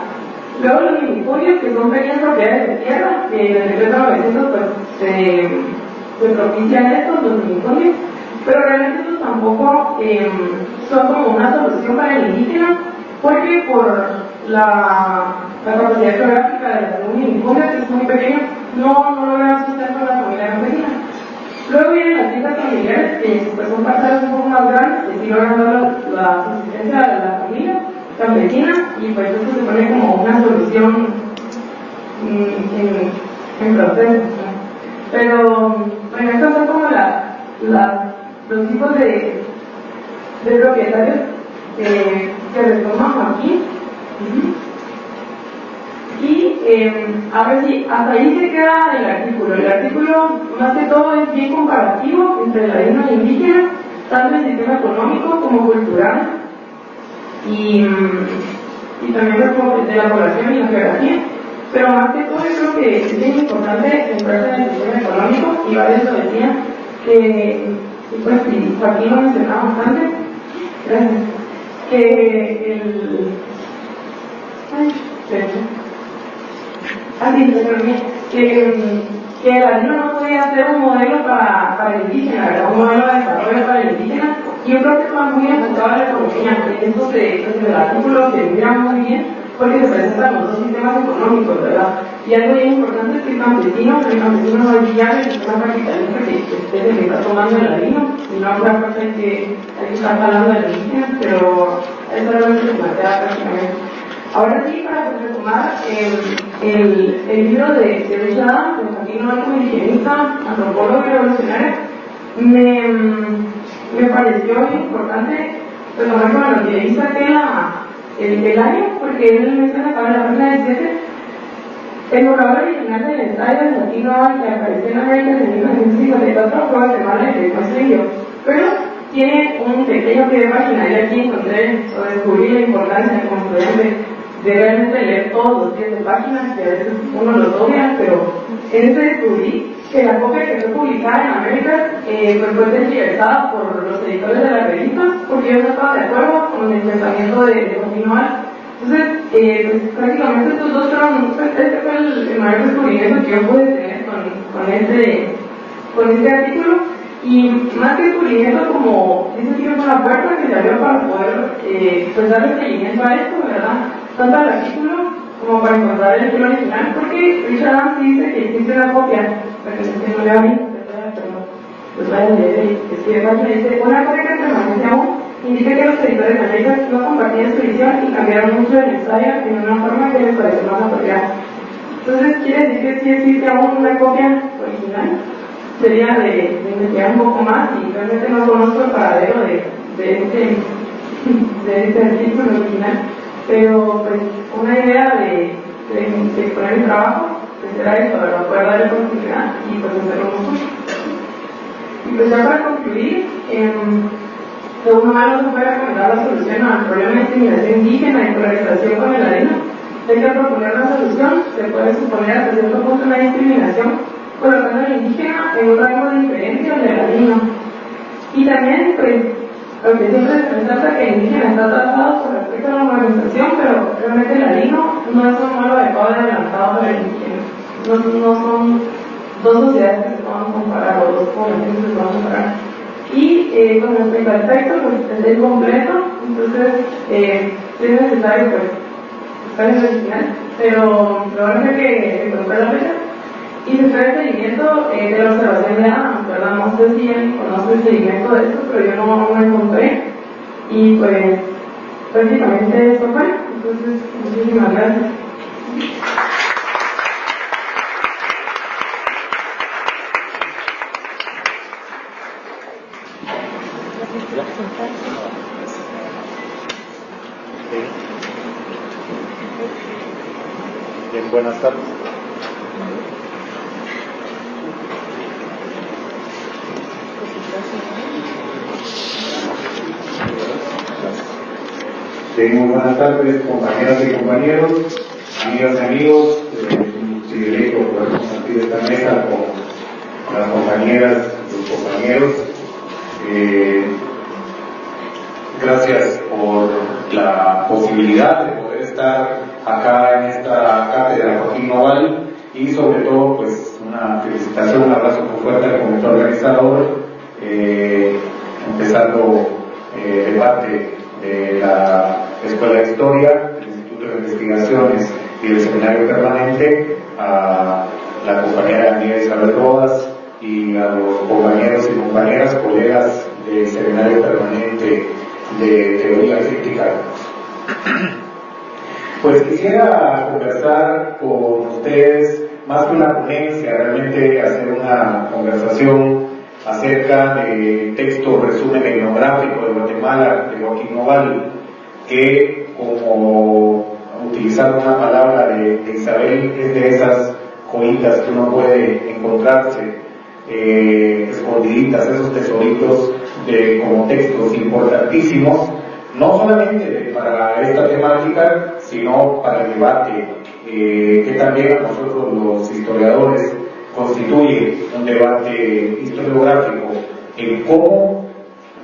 Luego los minifundios, que son pequeñas propiedades de tierra, que en el decreto 900 pues, se propician estos, los minifundios, pero realmente estos tampoco son como una solución para el indígena, porque por la capacidad geográfica de un minifundio, que es muy pequeño, no logran sustento a la familia campesina. Luego vienen las fincas familiares, que pues, son parcelas un poco más grandes, que sí logran dar la subsistencia de la familia campesina, y pues esto se pone como una solución en proceso, ¿no? Pero bueno, estos son como los tipos de propietarios que retoman aquí. Y a ver si hasta ahí se queda el artículo. El artículo más que todo es bien comparativo entre la ladino y indígena, tanto el sistema económico como cultural y también de la población y la geografía. Pero más que todo yo creo que es bien importante centrarse en el sistema económico, y varios lo decían, que pues Joaquín lo mencionaba bastante, gracias, que que el ladino no podía ser un modelo para el indígena, ¿verdad? Un modelo de desarrollo para el indígena, y yo creo que está muy enfocado a la economía, porque esto el artículo se mira muy bien, porque se presentan los dos sistemas económicos, ¿verdad? Y algo bien importante es que el campesino no es viable el sistema capitalista que se está tomando el ladino, y no habrá parte que hay que estar hablando del indígena, pero eso realmente se plantea prácticamente. Ahora sí, para retomar el libro de Richard Adams, de Joaquín Noval como indigenista, antropólogo y revolucionario, me pareció importante retomar con lo que dice el año, porque él menciona acá en la página 17 el borrador original del ensayo de Joaquín Noval que apareció en América en 1954 fue Guatemala y después indio, pero tiene un pequeño pie de página, y aquí encontré o descubrí la importancia como estudiante de realmente leer todos los pies de páginas, que a veces uno los obvia, pero en este descubrí que la copia que fue publicada en América pues fue tergiversada por los editores de la revista, porque yo no estaba de acuerdo con el pensamiento de Joaquín Noval. Entonces, pues, prácticamente estos dos fueron, este fue el mayor descubrimiento que yo pude tener con este artículo, y más que descubrimiento, como dice que fue una puerta que se abrió para poder pues darle seguimiento a esto, ¿verdad? Tanto al artículo como para encontrar el estilo original, porque Richard Adams dice que existe una copia para que la gente no le abrí, pero pues vaya a leer y escribe página. Dice, una cosa que permanece aún indica que los editores mayores no compartían su visión y cambiaron mucho el ensayo en una forma que les pareció más apropiada. Entonces, quiere decir que sí existe aún una copia original. Sería de investigar un poco más y realmente no conozco el paradero de este artículo original, pero pues una idea de poner el trabajo pues será eso, ¿verdad? Poder darle continuidad y pues hacerlo nosotros. Y pues ya para concluir, de uno malo se puede recomendar la solución al problema de discriminación indígena y polarización con el arena. Hay que proponer la solución, se puede suponer hasta cierto punto una discriminación colocando al indígena en un rango de diferencia al del ladino. Y también, pues, lo que siempre se resalta que el indígena está tratado con respecto a la normalización, pero realmente el ladino no es un modelo adecuado y adelantado para el indígena. No son dos sociedades que se puedan comparar o dos poblaciones que se puedan comparar. Y con respecto al texto, pues es completo, entonces es necesario pues buscar el original, pero lo bueno es que encontré la fecha y se fue el seguimiento de la observación de Adams, ¿verdad? No sé si él conoce el seguimiento de esto, pero yo no lo encontré y pues prácticamente eso fue. Entonces, muchísimas gracias. Bien, buenas tardes. Bien, buenas tardes, compañeras y compañeros, amigas y amigos. Es un privilegio poder compartir esta mesa con las compañeras y los compañeros. Gracias por la posibilidad de poder estar acá en esta cátedra Joaquín Noval y sobre todo pues una felicitación, un abrazo muy fuerte al comité organizador, empezando de parte de la Escuela de Historia, del Instituto de Investigaciones y del Seminario Permanente, a la compañera Nieves Isabel Rodas y a los compañeros y compañeras, colegas del Seminario Permanente de Teoría Crítica. Pues quisiera conversar con ustedes, más que una ponencia, realmente hacer una conversación acerca del texto resumen etnográfico de Guatemala de Joaquín Noval, que, como utilizando una palabra de Isabel, es de esas joyitas que uno puede encontrarse escondiditas, esos tesoritos como textos importantísimos, no solamente para esta temática, sino para el debate, que también a nosotros los historiadores constituye un debate historiográfico en cómo,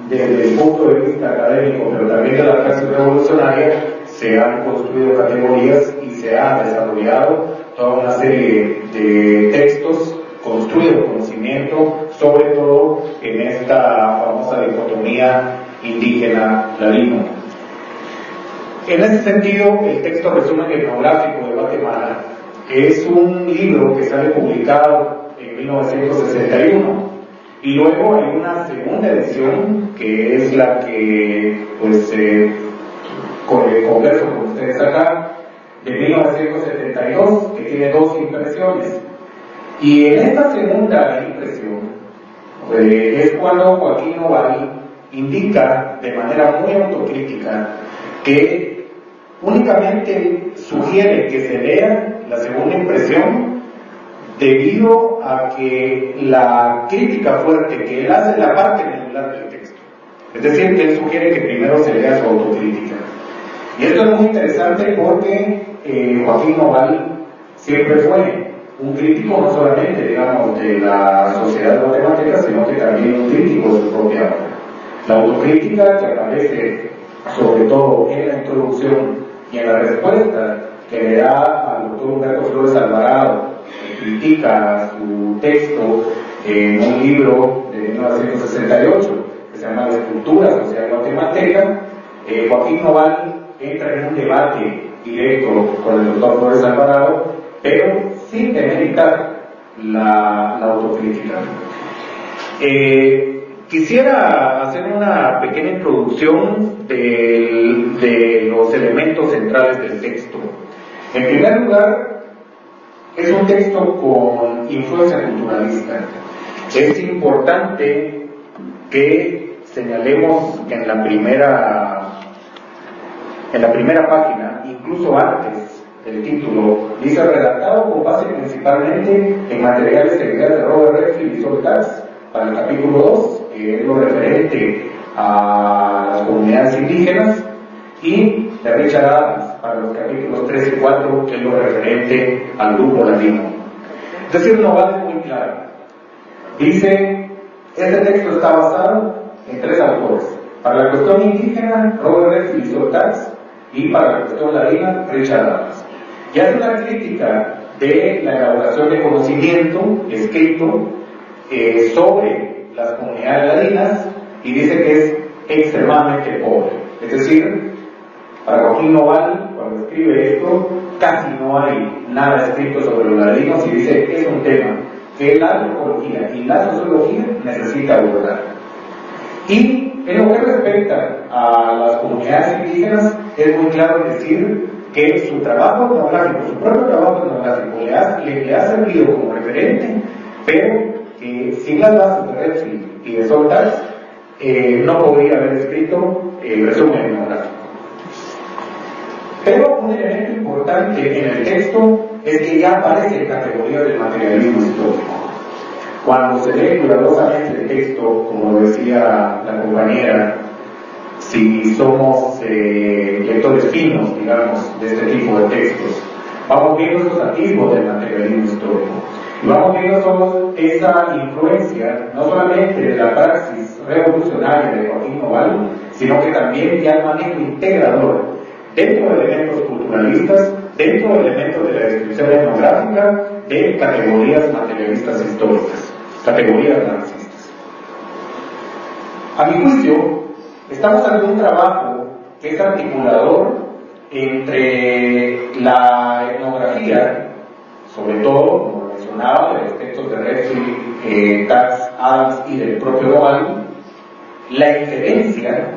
desde el punto de vista académico, pero también de la praxis revolucionaria, se han construido categorías y se ha desarrollado toda una serie de textos, construido conocimiento, sobre todo en esta famosa dicotomía indígena-ladino. En ese sentido, el texto resumen etnográfico de Guatemala es un libro que sale publicado en 1961 y luego hay una segunda edición que es la que pues converso con ustedes acá, de 1972, que tiene dos impresiones. Y en esta segunda impresión es cuando Joaquín Noval indica de manera muy autocrítica que únicamente sugiere que se lea la segunda impresión debido a que la crítica fuerte que él hace es la parte medular del texto. Es decir, que él sugiere que primero se lea su autocrítica. Y esto es muy interesante porque Joaquín Noval siempre fue un crítico no solamente, digamos, de la sociedad guatemalteca, sino que también un crítico de su propia obra. La autocrítica que aparece sobre todo en la introducción y en la respuesta que le da al doctor Humberto Flores Alvarado, que critica su texto en un libro de 1968 que se llama La Estructura Social Guatemalteca, Joaquín Noval entra en un debate directo con el doctor Flores Alvarado, pero sin demeritar la autocrítica. Quisiera hacer una pequeña introducción de los elementos centrales del texto. En primer lugar, es un texto con influencia culturalista. Es importante que señalemos que en la primera página, incluso antes del título, dice redactado con base principalmente en materiales de ideas de Robert Redfield y Saul Tax para el capítulo 2, que es lo referente a las comunidades indígenas, y de Richard Adams para los capítulos 3 y 4, que es lo referente al grupo latino. Es decir, Noval es muy claro. Dice, este texto está basado en 3 autores. Para la cuestión indígena, Robert Redfield y Saul Tax, y para la cuestión latina, Richard Adams. Y hace una crítica de la elaboración de conocimiento escrito sobre las comunidades latinas, y dice que es extremadamente pobre. Es decir, para Joaquín Noval, cuando escribe esto, casi no hay nada escrito sobre los ladinos, y dice que es un tema que la antropología y la sociología necesita abordar. Y en lo que respecta a las comunidades indígenas, es muy claro decir que su trabajo etnográfico, su propio trabajo etnográfico, le ha servido como referente, pero que sin las bases de Redfield y de Saul Tax, no podría haber escrito el resumen etnográfico. Pero un elemento importante en el texto es que ya aparece en categoría del materialismo histórico. Cuando se lee cuidadosamente el texto, como decía la compañera, si somos lectores finos, digamos, de este tipo de textos, vamos viendo esos atisbos del materialismo histórico. Y vamos viendo solo esa influencia, no solamente de la praxis revolucionaria de Joaquín Noval, sino que también ya el manejo integrador dentro de elementos culturalistas, dentro de elementos de la descripción etnográfica, de categorías materialistas históricas, categorías marxistas. A mi juicio, estamos ante un trabajo que es articulador entre la etnografía, sobre todo, como mencionaba, de los textos de Redfield, Tax, Adams y del propio Noval, la inferencia,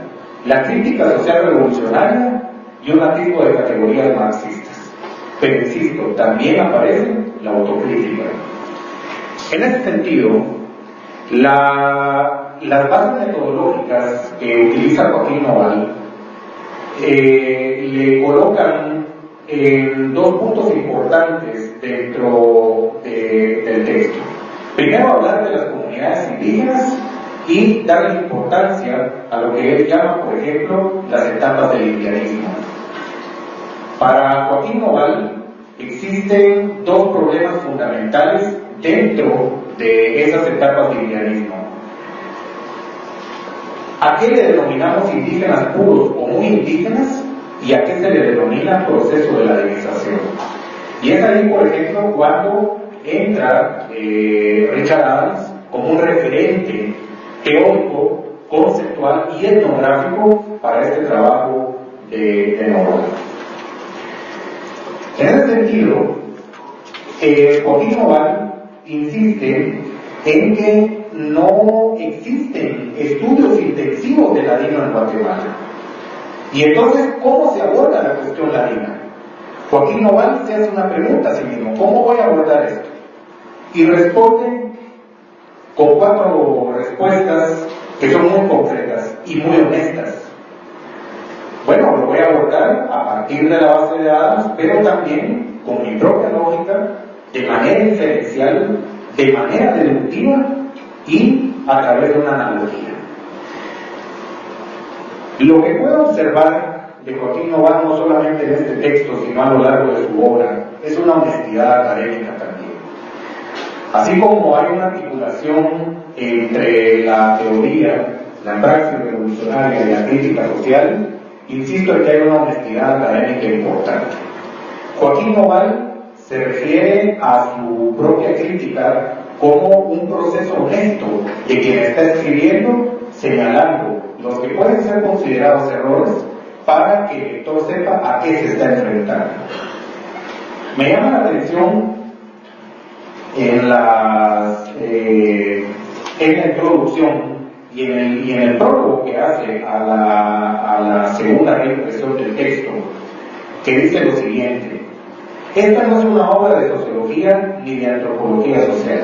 la crítica social revolucionaria y un atisbo de categorías marxistas. Pero insisto, también aparece la autocrítica. En ese sentido, las bases metodológicas que utiliza Joaquín Noval le colocan en 2 puntos importantes dentro del texto. Primero, hablar de las comunidades indígenas y darle importancia a lo que él llama, por ejemplo, las etapas del indianismo. Para Joaquín Noval existen 2 problemas fundamentales dentro de esas etapas del indianismo. ¿A qué le denominamos indígenas puros o muy indígenas? ¿Y a qué se le denomina proceso de la divinización? Y es ahí, por ejemplo, cuando entra Richard Adams como un referente teórico, conceptual y etnográfico para este trabajo de Noval. En ese sentido, Joaquín Noval insiste en que no existen estudios intensivos de ladino en Guatemala. Y entonces, ¿cómo se aborda la cuestión ladina? Joaquín Noval se hace una pregunta a sí mismo: ¿cómo voy a abordar esto? Y responde con 4 respuestas que son muy concretas y muy honestas. Bueno, lo voy a abordar a partir de la base de Adams, pero también con mi propia lógica, de manera inferencial, de manera deductiva y a través de una analogía. Lo que puedo observar de Joaquín Noval, no solamente en este texto, sino a lo largo de su obra, es una honestidad académica también. Así como hay una articulación entre la teoría, la praxis revolucionaria y la crítica social, insisto en que hay una honestidad académica importante. Joaquín Noval se refiere a su propia crítica como un proceso honesto de quien está escribiendo, señalando los que pueden ser considerados errores para que el lector sepa a qué se está enfrentando. Me llama la atención en la introducción y en el prólogo que hace a la segunda reimpresión del texto, que dice lo siguiente: esta no es una obra de sociología ni de antropología social.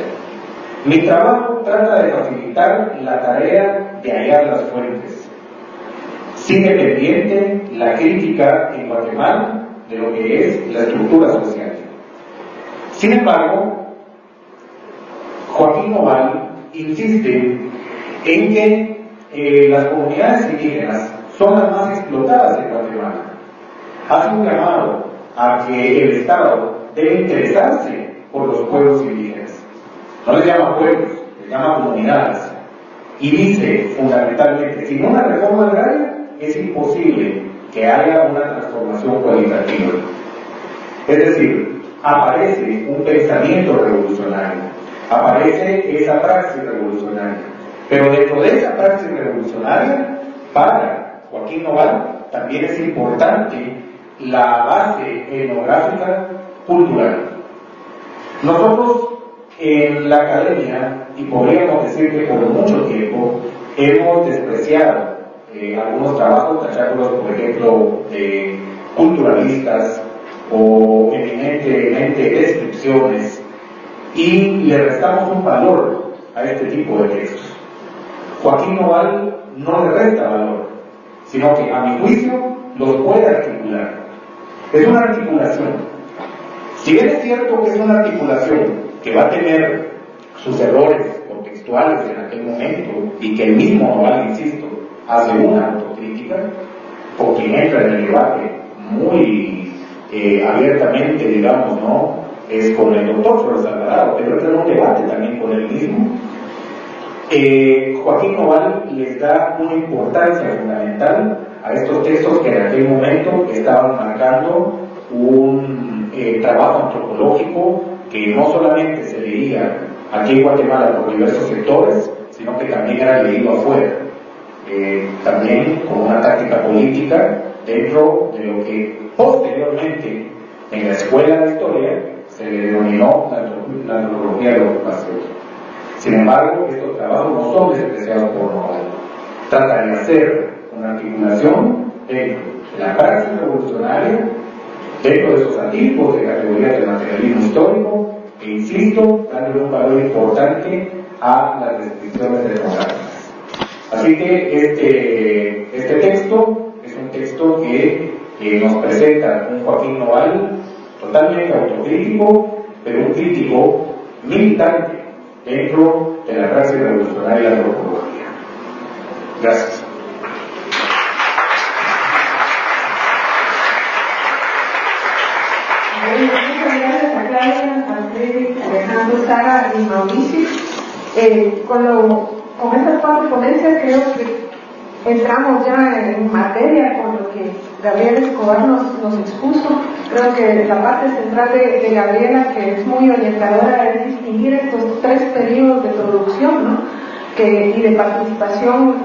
Mi trabajo trata de facilitar la tarea de hallar las fuentes. Sigue pendiente la crítica en Guatemala de lo que es la estructura social. Sin embargo, Joaquín Noval insiste en que las comunidades indígenas son las más explotadas en Guatemala. Hace un llamado a que el Estado debe interesarse por los pueblos indígenas. No les llama pueblos, les llama comunidades. Y dice fundamentalmente, sin una reforma agraria es imposible que haya una transformación cualitativa. Es decir, aparece un pensamiento revolucionario, aparece esa praxis revolucionaria, pero dentro de esa praxis revolucionaria, para Joaquín Noval también es importante la base etnográfica cultural. Nosotros en la academia, y podríamos decir que por mucho tiempo, hemos despreciado algunos trabajos, tachándolos por ejemplo de culturalistas o eminentemente descripciones, y le restamos un valor a este tipo de textos. Joaquín Noval no le resta valor, sino que a mi juicio los puede articular. Es una articulación. Si bien es cierto que es una articulación que va a tener sus errores contextuales en aquel momento, y que el mismo Noval, insisto, hace una autocrítica, por quien entra en el debate muy abiertamente, digamos, ¿no? Es con el doctor Flores Alvarado, pero entra en un debate también con él mismo. Joaquín Noval les da una importancia fundamental a estos textos que en aquel momento estaban marcando un trabajo antropológico que no solamente se leía aquí en Guatemala por diversos sectores, sino que también era leído afuera, también con una táctica política dentro de lo que posteriormente en la escuela de historia se le denominó la antropología de la ocupación. Sin embargo, estos trabajos no son despreciados por Noval. Trata de hacer una articulación dentro de la praxis revolucionaria, dentro de esos antipos de categorías del materialismo histórico, e insisto, dándole un valor importante a las descripciones etnográficas. Así que este texto es un texto que nos presenta un Joaquín Noval totalmente autocrítico, pero un crítico militante dentro de la praxis revolucionaria de la antropología. Gracias. Muchas gracias a Claudia, a Freddy, Alejandro, Sara y Mauricio. Con estas 4 ponencias creo que entramos ya en materia con lo que Gabriela Escobar nos expuso. Creo que la parte central de Gabriela, que es muy orientadora, es distinguir estos 3 periodos de producción, ¿no? Y de participación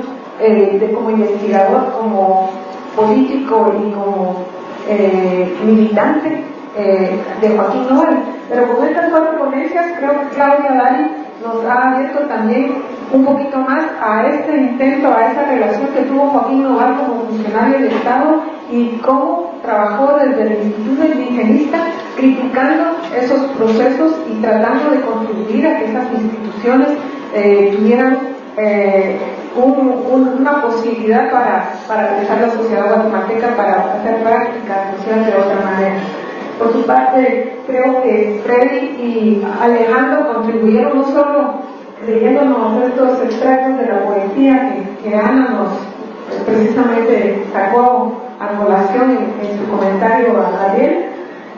como investigador, como político y como militante de Joaquín Noval. Pero con estas 4 ponencias creo que Claudia Dali nos ha abierto también un poquito más a este intento, a esa relación que tuvo Joaquín Noval como funcionario del Estado y cómo trabajó desde el Instituto Indigenista criticando esos procesos y tratando de contribuir a que esas instituciones tuvieran una posibilidad para realizar la sociedad guatemalteca, para hacer práctica social de otra manera. Por su parte, creo que Freddy y Alejandro contribuyeron no solo leyéndonos estos extractos de la poesía que Ana nos precisamente sacó a colación en su comentario a Gabriel,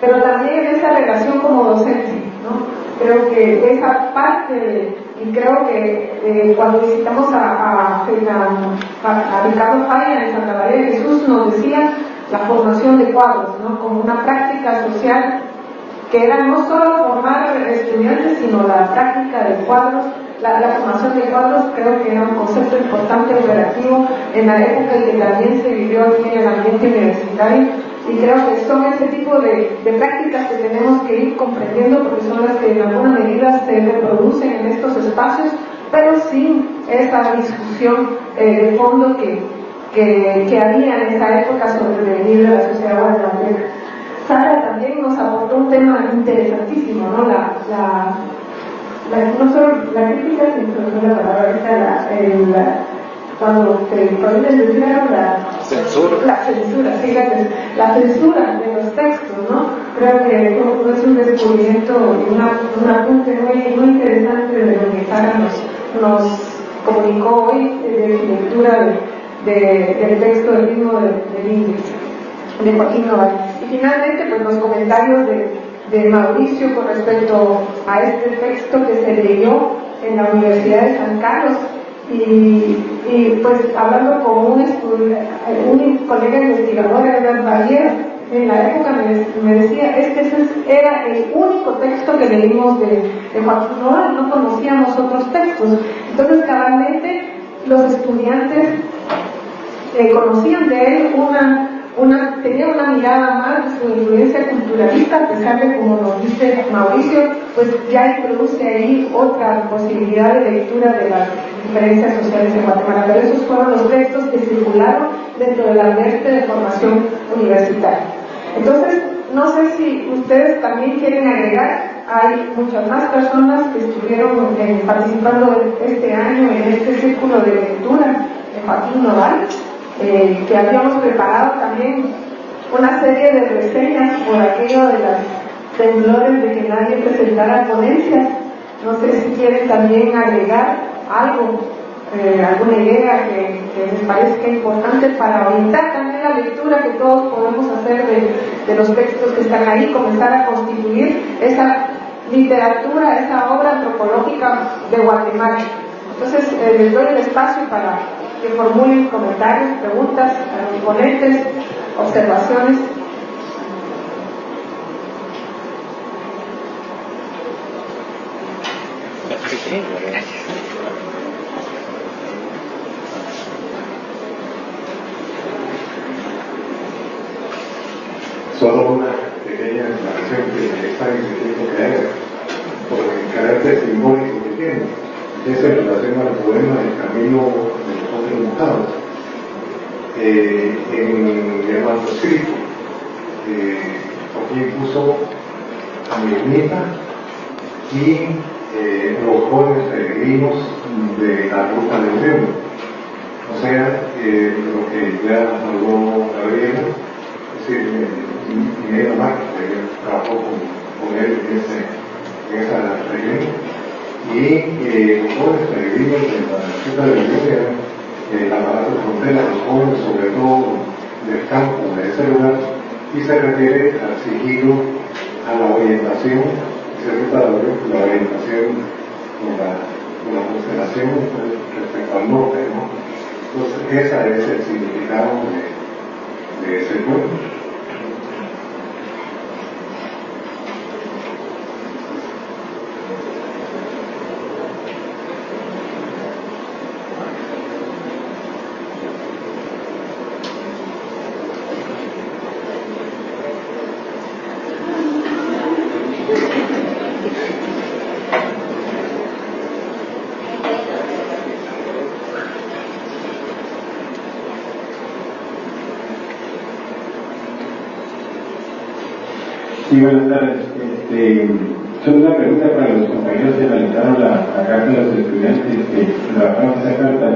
pero también en esa relación como docencia, ¿no? Creo que esa parte, y creo que cuando visitamos a Ricardo Falla en Santa María de Jesús, nos decía la formación de cuadros, ¿no? Como una práctica social que era no solo formar estudiantes, sino la práctica de cuadros. La formación de cuadros creo que era un concepto importante operativo en la época en que también se vivió aquí en el ambiente universitario, Y creo que son ese tipo de prácticas que tenemos que ir comprendiendo porque son las que en alguna medida se reproducen en estos espacios, pero sin esa discusión de fondo que había en esa época sobre el devenir de la sociedad guatemalteca. Sara también nos aportó un tema interesantísimo, ¿no? No solo la crítica, sino la palabra cuando decían la censura, sí, la censura de los textos, ¿no? Creo que es un descubrimiento y un apunte muy interesante de lo que Sara nos comunicó hoy de su lectura del texto del mismo de Joaquín Noval. Y finalmente, pues los comentarios de Mauricio con respecto a este texto que se leyó en la Universidad de San Carlos y pues hablando con un colega investigador, Edgar Vallier, en la época me decía, es que ese era el único texto que leímos de Joaquín Noval, no conocíamos otros textos. Entonces, cabalmente, los estudiantes conocían de él tenía una mirada más de su influencia culturalista, a pesar de, como nos dice Mauricio, pues ya introduce ahí otra posibilidad de lectura de las diferencias sociales en Guatemala. Pero esos fueron los textos que circularon dentro del ambiente de formación universitaria. Entonces, no sé si ustedes también quieren agregar, hay muchas más personas que estuvieron participando este año en este círculo de lectura de Joaquín Noval, que habíamos preparado también una serie de reseñas por aquello de las temblores de que nadie presentara ponencias. No sé si quieren también agregar algo, alguna idea que les parezca importante para orientar también la lectura que todos podemos hacer de los textos que están ahí, comenzar a constituir esa literatura, esa obra antropológica de Guatemala. Entonces, les doy el espacio para que formulen comentarios, preguntas a los ponentes, observaciones. Solo una pequeña aclaración que está insistiendo que haga, por el carácter simbólico que tiene. Es en relación al poema El camino de los otros mojados. En el manuscrito, Joaquín puso a mi ermita y los jóvenes peregrinos de la ruta del León. O sea, lo que ya habló Gabriela, es decir, Miguel Amar, que trabajó con él en esa región. Y los jóvenes peregrinos de la ruta del León eran la Parada de Frontera, los jóvenes sobre todo del campo de ese lugar, y se refiere al sigilo, a la orientación, se refiere a la orientación con la constelación respecto al norte, ¿no? Entonces, ese es el significado de ese pueblo. Sí, buenas tardes. Solo una pregunta para los compañeros que analizaron la carta de los estudiantes que trabajaron esa carta.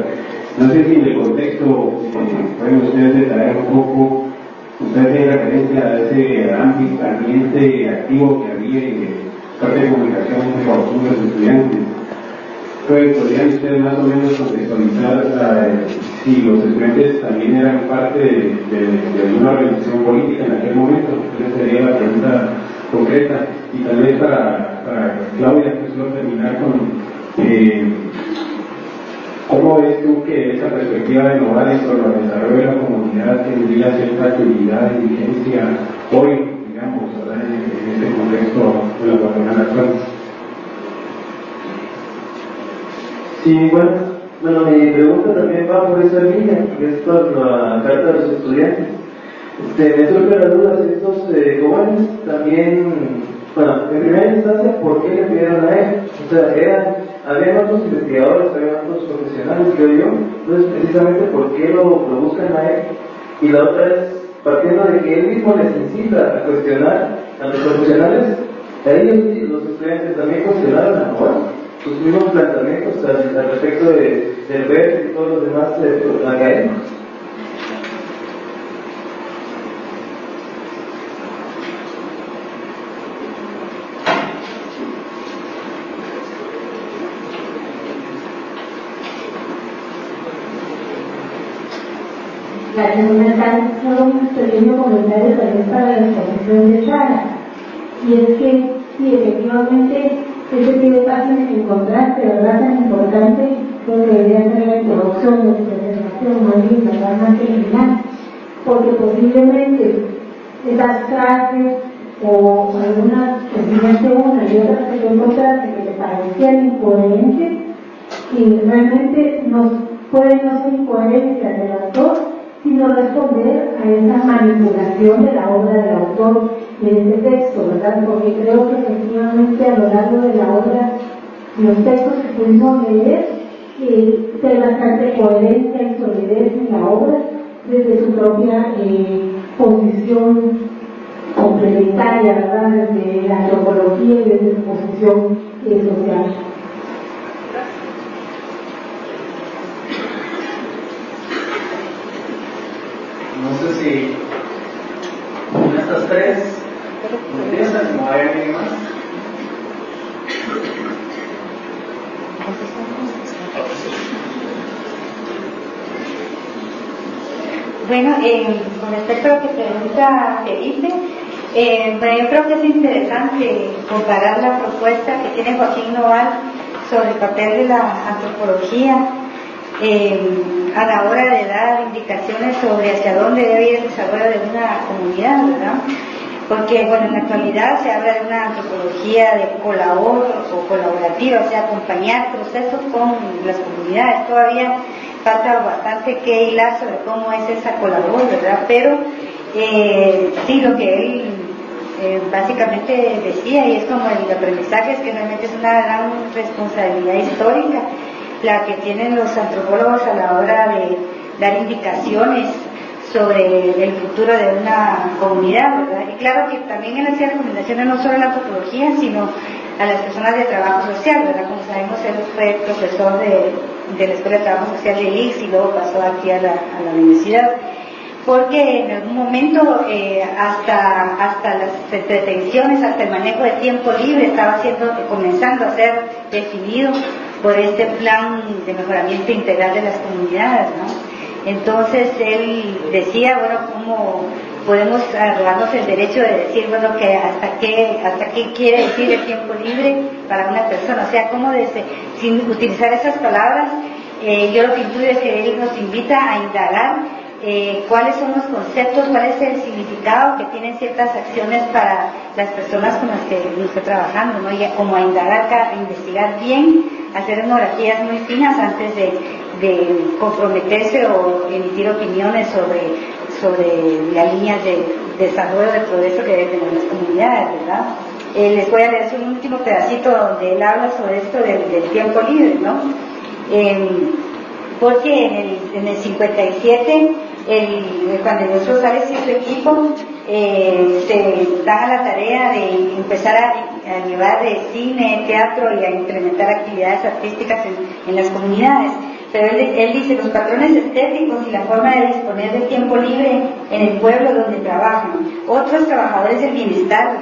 No sé si en el contexto pueden ustedes detallar un poco, ustedes tienen referencia a ese ambiente activo que había en parte de comunicación con los estudiantes. ¿Podrían ustedes más o menos contextualizar si los estudiantes también eran parte de una organización política en aquel momento? Esa sería la pregunta concreta. Y tal vez para Claudia, pues solo terminar con ¿cómo ves tú que esa perspectiva de Noval sobre el desarrollo de la comunidad tendría cierta actividad y vigencia hoy, digamos, ¿verdad? En este contexto de la Guatemala actual? Sí, bueno, mi pregunta también va por esa línea, que es por la carta de los estudiantes. Me surge la duda si estos jóvenes también, bueno, en primera instancia, ¿por qué le pidieron a él? O sea, habían otros investigadores, habían otros profesionales, creo yo, entonces precisamente ¿por qué lo buscan a él? Y la otra es, partiendo de que él mismo les incita a cuestionar a los profesionales, a ellos y los estudiantes también cuestionaron a Noval, sus mismos planteamientos al respecto del ver y todos los demás académicos. La segunda parte solo un pequeño comentario también para la exposición de Sara. Y es que, sí, efectivamente, ese tipo de páginas que encontraste, ¿verdad? Tan importante, creo que debería ser la introducción de la presentación, más bien, ¿verdad? Más que el final. Porque posiblemente esas frases o algunas que enseñaste una y otras que tú encontraste que te parecían incoherentes, y realmente pueden no ser incoherencias del autor, sino responder a esa manipulación de la obra del autor en este texto, ¿verdad? Porque creo que efectivamente a lo largo de la obra, los textos que pudimos leer, hay bastante coherencia y solidez en la obra desde su propia posición complementaria, ¿verdad? Desde la antropología y desde su posición social. No sé si en estas tres empiezan, no hay alguien más. Bueno, con respecto a lo que pregunta Felipe, yo creo que es interesante comparar la propuesta que tiene Joaquín Noval sobre el papel de la antropología a la hora de dar indicaciones sobre hacia dónde debe ir el desarrollo de una comunidad, ¿verdad? Porque, bueno, en la actualidad se habla de una antropología de colaborativa, o sea, acompañar procesos con las comunidades. Todavía falta bastante que hilar sobre cómo es esa colaboración, ¿verdad? Pero sí, lo que él básicamente decía, y es como el aprendizaje, es que realmente es una gran responsabilidad histórica la que tienen los antropólogos a la hora de dar indicaciones sobre el futuro de una comunidad, ¿verdad? Y claro que también él hacía recomendaciones no solo a la antropología, sino a las personas de trabajo social, ¿verdad? Como sabemos, él fue profesor de la Escuela de Trabajo Social de IX y luego pasó aquí a la universidad, porque en algún momento hasta las entretenciones, hasta el manejo de tiempo libre estaba comenzando a ser definido por este plan de mejoramiento integral de las comunidades, ¿no? Entonces él decía, bueno, cómo podemos arrogarnos el derecho de decir, bueno, que hasta qué quiere decir el tiempo libre para una persona, o sea, cómo sin utilizar esas palabras, yo lo que intuyo es que él nos invita a indagar cuáles son los conceptos, cuál es el significado que tienen ciertas acciones para las personas con las que está trabajando, ¿no? Y como a indagar, a investigar bien, hacer etnografías muy finas antes de comprometerse o emitir opiniones sobre las líneas de desarrollo, de progreso que deben tener las comunidades, ¿verdad? Les voy a leer un último pedacito donde él habla sobre esto del tiempo libre, ¿no? Porque en el 57, cuando Luis Rosales y su equipo se dan a la tarea de empezar a llevar cine, teatro y a implementar actividades artísticas en las comunidades. Pero él dice, los patrones estéticos y la forma de disponer de tiempo libre en el pueblo donde trabajan. Otros trabajadores del bienestar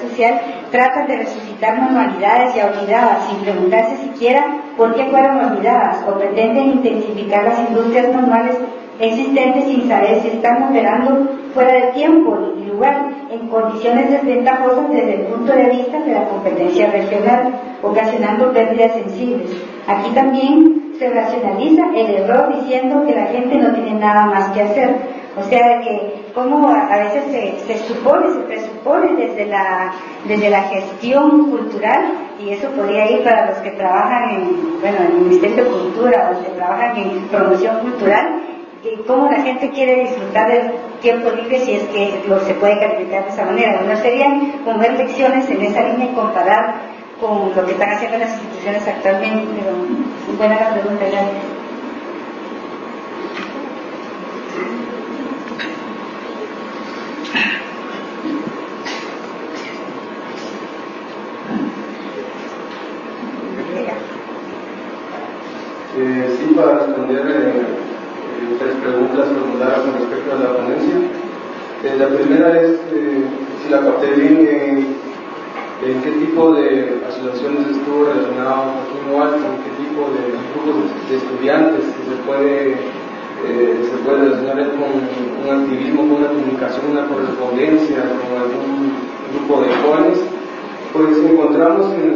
social, tratan de resucitar manualidades ya olvidadas, sin preguntarse siquiera por qué fueron olvidadas, o pretenden intensificar las industrias manuales existentes sin saber si están operando fuera de tiempo y lugar, en condiciones desventajosas desde el punto de vista de la competencia regional, ocasionando pérdidas sensibles. Aquí también se racionaliza el error diciendo que la gente no tiene nada más que hacer. O sea, que como a veces se presupone desde la gestión cultural, y eso podría ir para los que trabajan en el Ministerio de Cultura o los que trabajan en promoción cultural, cómo la gente quiere disfrutar del tiempo libre si es que se puede calificar de esa manera. Bueno, serían como ver lecciones en esa línea y comparar con lo que están haciendo las instituciones actualmente. Pero buena la pregunta, gracias. Sí, para responder tres preguntas formuladas con respecto a la ponencia. La primera es si la capté bien, en qué tipo de asociaciones estuvo relacionado Joaquín Noval, con qué tipo de grupos de estudiantes, si se puede relacionar con un activismo, con una comunicación, una correspondencia, con algún grupo de jóvenes. Pues encontramos en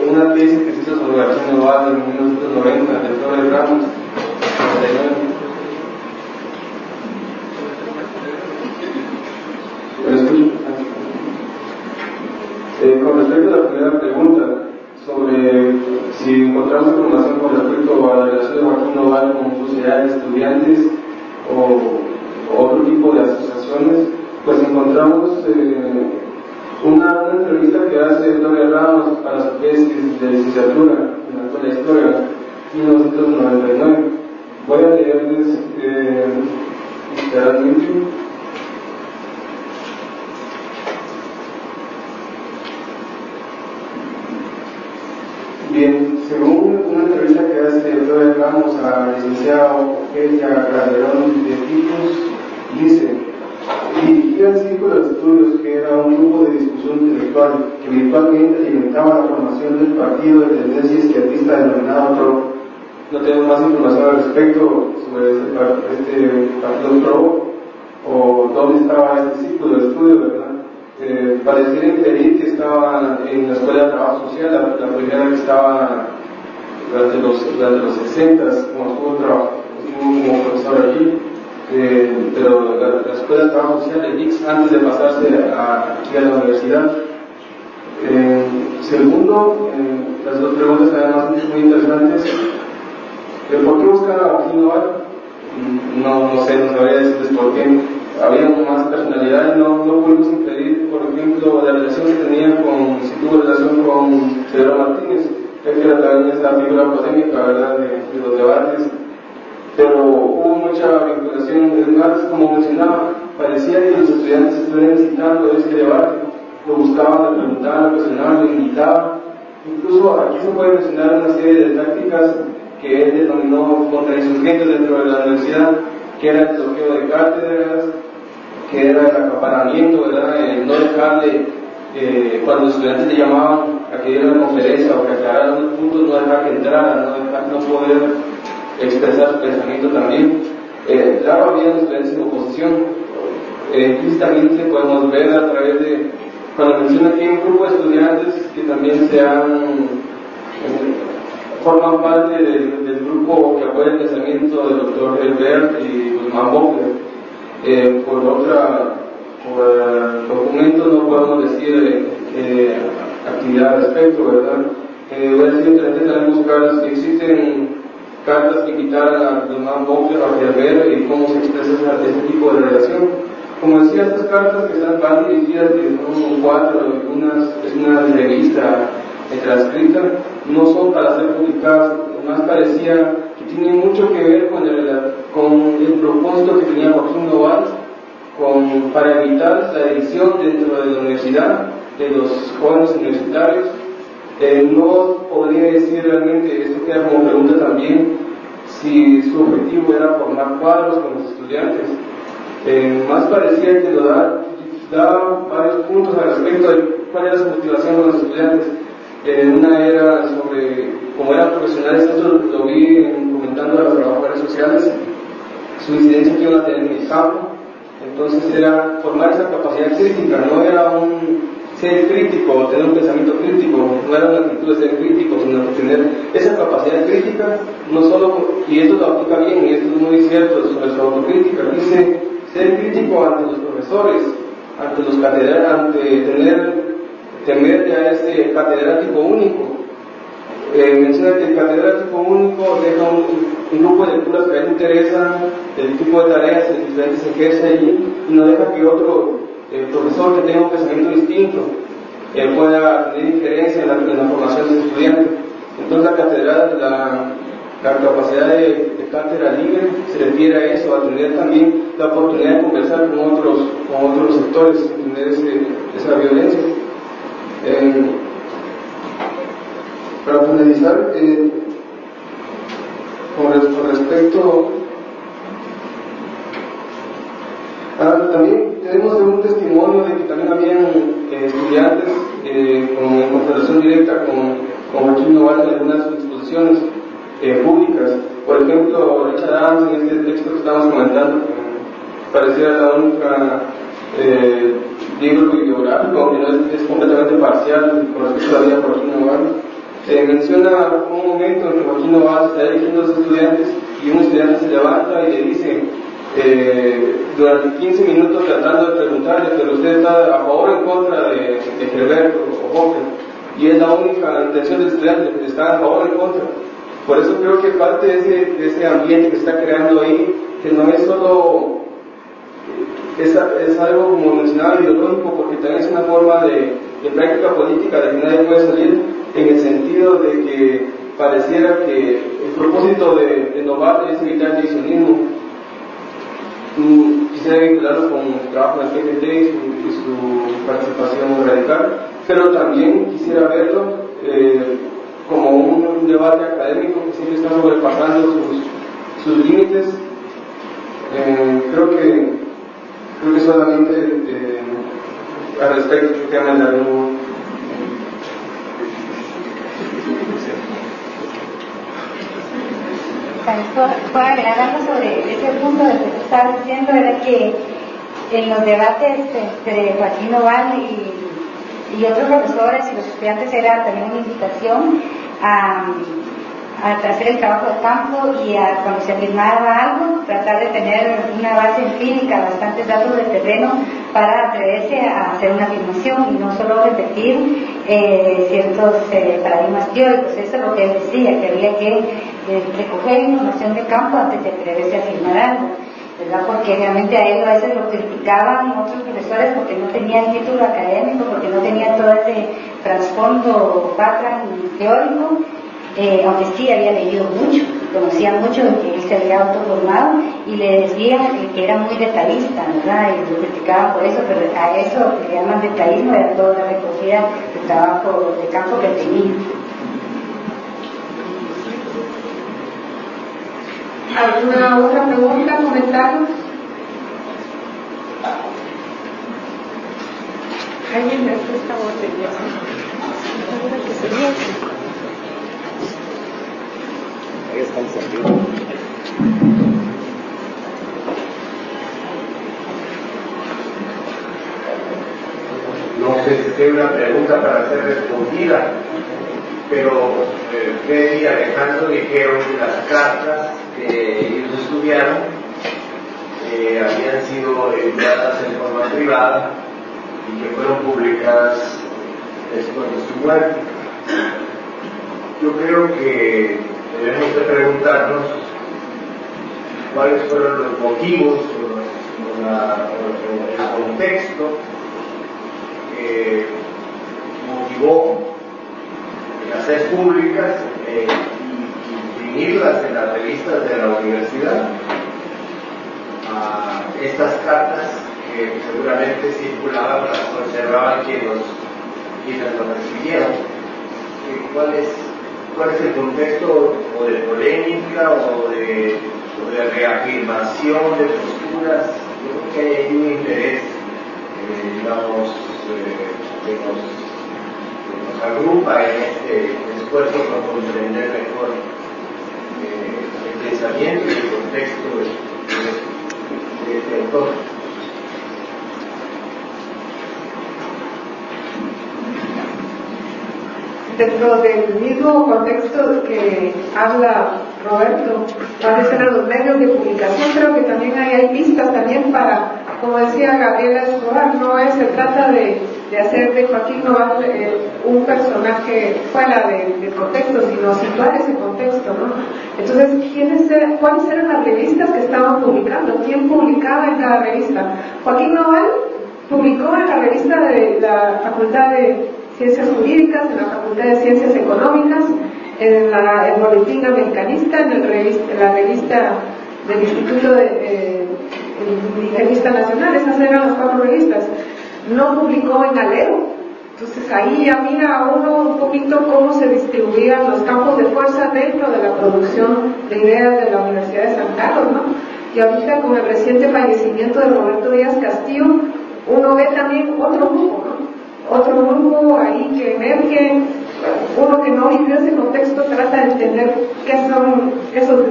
una tesis que se hizo sobre Joaquín Noval en 1990 del Torres Ramos, 99. Con respecto a la primera pregunta sobre si encontramos información con respecto a la relación de Joaquín Noval con sociedades de estudiantes o otro tipo de asociaciones, pues encontramos una entrevista que hace Gloria Ramos para su tesis de licenciatura en la Escuela de Historia, 1999. Voy a leerles literalmente. Bien, según una entrevista que hace Gloria Ramos al licenciado Elia Calderón de Tipos, dice: dirigía el Círculo de Estudios, que era un grupo de discusión intelectual que virtualmente alimentaba la formación del partido de tendencia izquierdista denominado PRO. No tengo más información al respecto sobre este partido PRO o dónde estaba este Círculo de Estudios, ¿verdad? Pareciera inferir que estaba en la Escuela de Trabajo Social, la primera que estaba durante los 60, como profesor allí. Pero la Escuela de Trabajo Social, el IX, antes de pasarse aquí a la universidad. Segundo, las dos preguntas además muy interesantes. ¿Por qué buscar a Joaquín Noval? No sé, no sabría decirles por qué. Había más personalidades, no pudimos inferir, por ejemplo, la relación que tenía si tuvo relación con Pedro Martínez, que era también esa figura polémica, ¿verdad?, de los debates. Pero hubo mucha vinculación. Es más, como mencionaba, parecía que los estudiantes estuvieran citando este debate, lo buscaban, le preguntaban, lo cuestionaban, lo invitaban. Incluso aquí se puede mencionar una serie de tácticas que él denominó contrainsurgentes dentro de la universidad, que era el bloqueo de cátedras, que era el acaparamiento, ¿verdad?, no dejarle, cuando los estudiantes le llamaban a que diera una conferencia o que aclarara unos puntos, no dejar que entrara, no poder expresar su pensamiento también. Claro, había estudiantes en oposición. Implícitamente podemos ver a través de, cuando menciona aquí un grupo de estudiantes que también forman parte del grupo que apoya el pensamiento del doctor Helbert y Guzmán Bokler. Por documento no podemos decir actividad al respecto, ¿verdad? Voy a decir interesante también buscar si existen cartas que invitaran a Guzmán Bokler o a Helbert y cómo se expresa ese tipo de relación. Como decía, estas cartas que van dirigidas, que son 4, es una revista transcrita, no son para ser publicadas. Más parecía que tiene mucho que ver con el propósito que tenía Joaquín Noval para evitar la edición dentro de la universidad de los jóvenes universitarios. No podría decir realmente, esto queda como pregunta también, si su objetivo era formar cuadros con los estudiantes. Más parecía que lo da varios puntos al respecto de cuál era su motivación con los estudiantes. Una era sobre, como eran profesionales, esto lo vi comentando a los trabajadores sociales, su incidencia que iban a tener en el campo. Entonces era formar esa capacidad crítica, no era un ser crítico, tener un pensamiento crítico, no era una actitud de ser crítico, sino tener esa capacidad crítica, no solo, y esto lo aplica bien, y esto es muy cierto sobre su autocrítica, dice ser crítico ante los profesores, ante los catedráticos, ante temer a ese catedrático único. Menciona que el catedrático único deja un grupo de lecturas que a él le interesa, el tipo de tareas que el estudiante se ejerce allí, y no deja que otro profesor que tenga un pensamiento distinto pueda tener injerencia en la formación del estudiante. Entonces la catedral, la capacidad de cátedra libre se refiere a eso, a tener también la oportunidad de conversar con otros sectores, tener esa violencia. Para finalizar, con respecto también tenemos un testimonio de que también habían estudiantes en confrontación directa con Joaquín Noval en algunas exposiciones públicas. Por ejemplo, Richard Adams, en este texto que estamos comentando, pareciera la única libro bibliográfico que no es completamente parcial con respecto a la vida de Joaquín Noval. Menciona un momento en que Joaquín Noval está dirigiendo a los estudiantes y un estudiante se levanta y le dice durante 15 minutos tratando de preguntarle, pero usted está a favor o en contra de Gilberto o Hoppe, y es la única intención del estudiante, que está a favor o en contra. Por eso creo que parte de ese ambiente que se está creando ahí, que no es solo es algo, como mencionaba, ideológico, porque también es una forma de práctica política de que nadie puede salir, en el sentido de que pareciera que el propósito de Noval es evitar el divisionismo. Quisiera vincularlo con el trabajo del PGT y su participación radical, pero también quisiera verlo como un debate académico que siempre está sobrepasando sus límites. Creo que solamente al respecto que tema de algo. Puedo agregar algo sobre ese punto que se estaba diciendo, era que en los debates entre Joaquín Noval y otros profesores y los estudiantes era también una invitación a hacer el trabajo de campo y cuando se afirmaba algo, tratar de tener una base empírica, bastantes datos de terreno para atreverse a hacer una afirmación y no solo repetir ciertos paradigmas teóricos. Eso es lo que él decía, que había que recoger información de campo antes de atreverse a afirmar algo, ¿verdad? Porque realmente a él a veces lo criticaban otros profesores porque no tenía el título académico, porque no tenía todo ese trasfondo background teórico. Aunque sí había leído mucho, conocía mucho de que él se había autoformado, y le decían que era muy detallista, ¿verdad? Y lo criticaban por eso, pero a eso que le llaman detallismo era toda la recogida de trabajo de campo que tenía. ¿Alguna otra pregunta, comentario? ¿Alguien me está Ahí están saliendo. No sé si tiene una pregunta para ser respondida, pero Freddy y Alejandro dijeron que las cartas que ellos estudiaron habían sido enviadas en forma privada y que fueron publicadas después de su muerte. Yo creo que debemos de preguntarnos cuáles fueron los motivos o el contexto que motivó hacer públicas y imprimirlas en las revistas de la universidad estas cartas que seguramente circulaban, las conservaban quienes los recibieron. ¿Cuál es el contexto o de polémica o de reafirmación de posturas? Yo creo que hay un interés, digamos, que nos agrupa en este esfuerzo por comprender mejor el pensamiento y el contexto de este autor. Dentro del mismo contexto que habla Roberto, cuáles eran los medios de publicación, creo que también hay pistas también para, como decía Gabriela Escobar, se trata de hacer de Joaquín Noval un personaje fuera del contexto, sino situar ese contexto, ¿no? Entonces, ¿cuáles eran las revistas que estaban publicando? ¿Quién publicaba en cada revista? Joaquín Noval publicó en la revista de la Facultad de Ciencias Jurídicas, en la Facultad de Ciencias Económicas, en el Boletín Americanista, en la revista del Instituto de Revista Nacional. Esas eran las 4 revistas. No publicó en Alero. Entonces ahí ya mira uno un poquito cómo se distribuían los campos de fuerza dentro de la producción de ideas de la Universidad de San Carlos, ¿no? Y ahorita con el reciente fallecimiento de Roberto Díaz Castillo, uno ve también otro grupo, ¿no? Otro grupo ahí que emerge, uno que no vivió ese contexto trata de entender qué son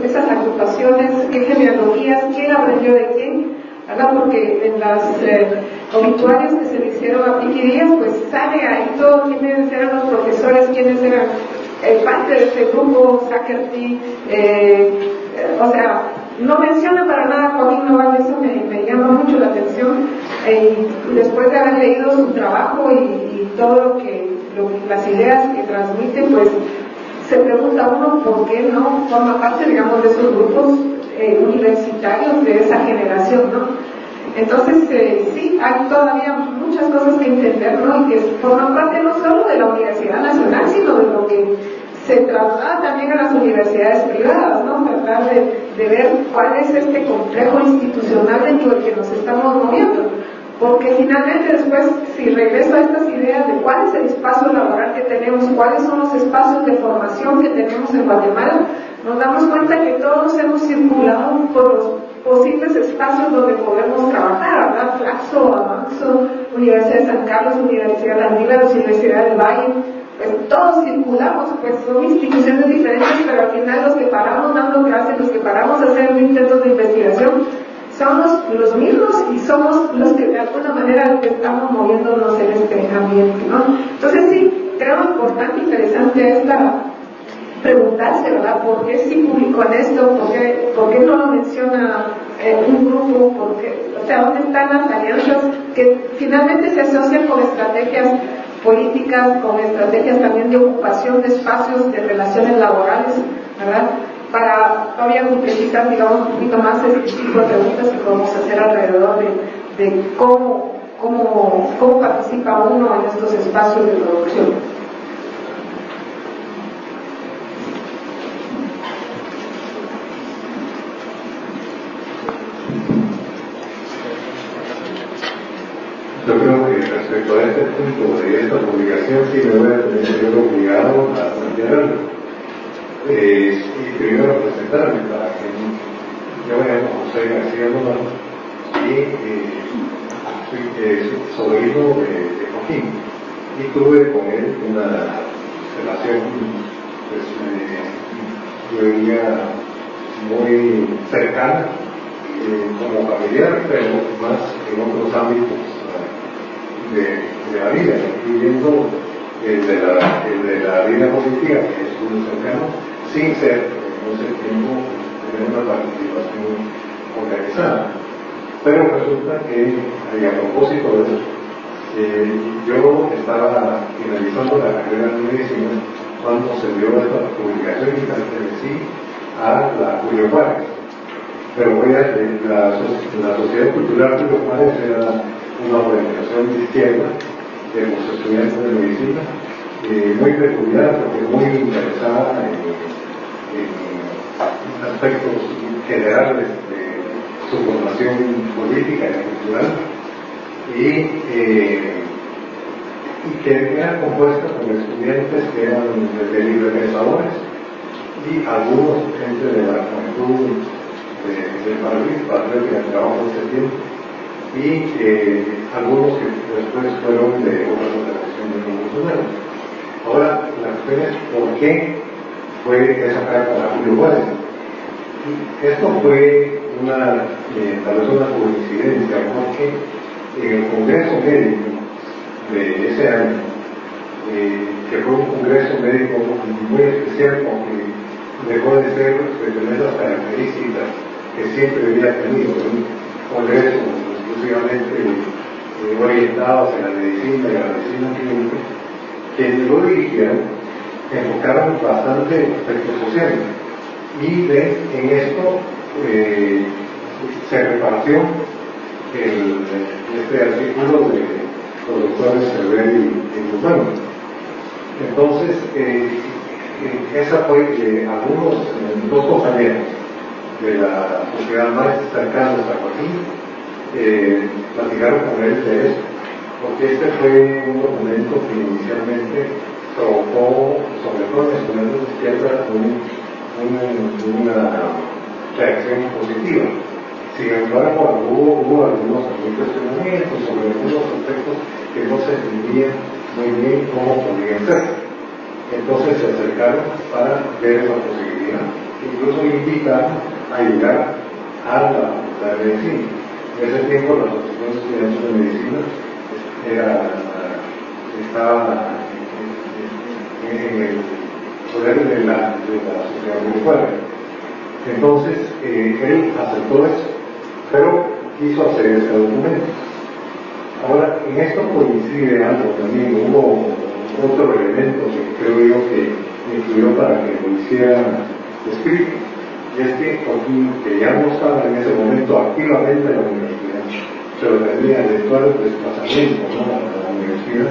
esas agrupaciones, qué genealogías, quién aprendió de quién, ¿verdad? Porque en las obituarios que se le hicieron a Piqui Díaz, pues sale ahí todo quiénes eran los profesores, quiénes eran parte de este grupo, Zacherty, o sea, no menciona para nada a Joaquín Noval, eso me llama mucho la atención, y después de haber leído su trabajo y todo las ideas que transmite, pues se pregunta uno por qué no forma parte, digamos, de esos grupos universitarios de esa generación, ¿no? Entonces, sí, hay todavía muchas cosas que entender, ¿no? Y que forman parte no solo de la Universidad Nacional, sino de lo que se traslada también a las universidades privadas, ¿no? Tratar de ver cuál es este complejo institucional dentro del que nos estamos moviendo. Porque finalmente después, si regreso a estas ideas de cuál es el espacio laboral que tenemos, cuáles son los espacios de formación que tenemos en Guatemala, nos damos cuenta que todos hemos circulado por los posibles espacios donde podemos trabajar, ¿verdad? Flaxo, Avanzo, Universidad de San Carlos, Universidad de Andina, Universidad del Valle, pues todos circulamos, pues son instituciones diferentes, pero al final los que paramos dando clases, los que paramos haciendo intentos de investigación, somos los mismos y somos los que de alguna manera estamos moviéndonos en este ambiente, ¿no? Entonces sí, creo importante, interesante esta preguntarse, ¿verdad? ¿Por qué sí publicó en esto? ¿Por qué no lo menciona un grupo? O sea, ¿dónde están las alianzas que finalmente se asocian con estrategias políticas, con estrategias también de ocupación de espacios, de relaciones laborales, ¿verdad? Para todavía completar, digamos, un poquito más ese tipo de preguntas que podemos hacer alrededor de cómo participa uno en estos espacios de producción. Yo creo que respecto a este punto de esta publicación sí me voy a tener obligado a plantearlo. Y primero presentarme para que yo me llamo José García Román y soy sobrino de Joaquín y tuve con él una relación, pues yo diría muy cercana como familiar, pero más en otros ámbitos de la vida, incluyendo el de la vida política, que es un cercano, sin ser, no sé, tener una participación organizada. Pero resulta que, y a propósito de eso, yo estaba finalizando la carrera de medicina cuando se dio esta publicación y pertenecí a la Julio Juárez. Pero la Sociedad Cultural Julio Juárez era una organización de izquierda de los estudiantes de medicina, muy peculiar porque muy interesada en aspectos generales de su formación política y cultural, y que era compuesta por estudiantes que eran de librepensadores y algunos gente de la juventud del Padre que trabajo en ese tiempo, y algunos que después fueron de otras organizaciones revolucionarias. Ahora, la cuestión es por qué fue esa carta a Julio Juárez. Esto fue tal vez una coincidencia, porque en el Congreso Médico de ese año, que fue un Congreso Médico muy especial porque dejó de ser de tener las características que siempre había tenido, un Congreso exclusivamente orientados en la medicina y la medicina clínica, quienes lo dirigieron enfocaron bastante aspectos sociales. y en esto se repartió este artículo de los doctores Cerver y Guzmán. Entonces, esa fue que algunos, dos compañeros de la sociedad más cercana a San Joaquín, platicaron con él de eso, porque este fue un documento que inicialmente provocó, sobre todo en estudiantes de izquierda, una reacción positiva. Sin embargo, hubo algunos cuestionamientos sobre algunos aspectos que no se entendían muy bien cómo podían ser. Entonces se acercaron para ver esa posibilidad. Incluso invitaron a llegar a la Facultad de Medicina. En ese tiempo la Asociación de Estudiantes de Medicina estaba en el poder de la sociedad universitaria. Entonces él aceptó eso, pero quiso hacer ese documento. Ahora, en esto coincide algo también, hubo otro elemento que creo yo que influyó para que lo hiciera escrito, y es que Joaquín, que ya no estaba en ese momento activamente en la universidad, pero tenía de todo el desplazamiento, ¿no?, a la universidad,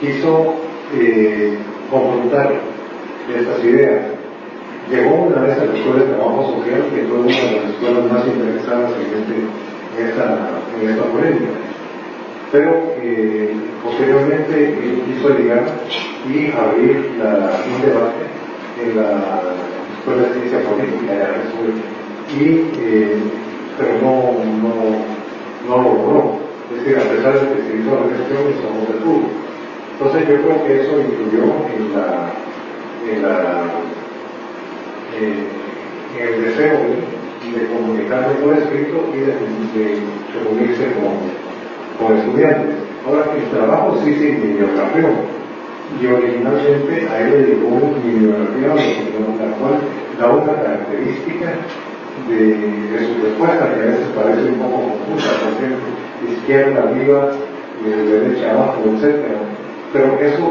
quiso confrontar estas ideas. Llegó una vez a la Escuela de Trabajo Social, que fue una de las escuelas más interesadas en esta polémica. Pero posteriormente él quiso llegar y abrir un debate en la Escuela de Ciencia Política de Argentina, pero no lo logró. Es decir, a pesar de que se hizo la gestión, eso no se pudo. Entonces yo creo que eso influyó en el deseo de comunicarse por escrito y de reunirse con estudiantes. Ahora, el trabajo sí se bibliografió, y originalmente a él le llegó una bibliografía la cual da una característica de su respuesta, que a veces parece un poco confusa, por ejemplo, izquierda arriba, derecha abajo, etc. Pero eso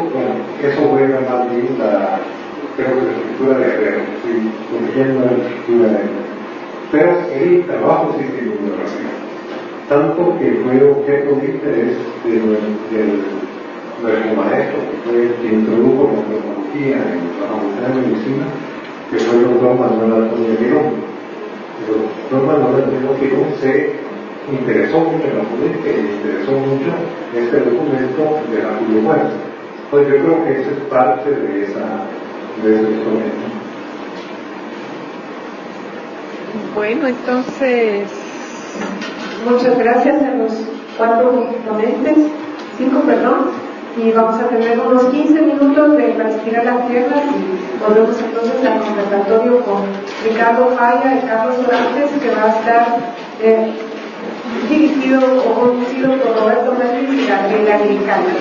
juega más bien creo que la escritura de Herrero, corrigiendo la escritura de Herrero. Pero el trabajo sí se bibliografía, tanto que fue objeto de interés del nuestro maestro, que fue el que introdujo la tecnología en la Facultad de Medicina, que fue el doctor Manuel Antonio Girón. El doctor Manuel Antonio Girón se interesó mucho en la política y interesó mucho este documento de la Julio Juárez. Pues yo creo que esa es parte de ese documento. Bueno, entonces, muchas gracias a los 4 ponentes, 5, perdón, y vamos a tener unos 15 minutos para estirar las piernas y volvemos entonces al conversatorio con Ricardo Falla y Carlos Dorantes, que va a estar dirigido o conducido por Roberto Méndez y Gabriela Gricano.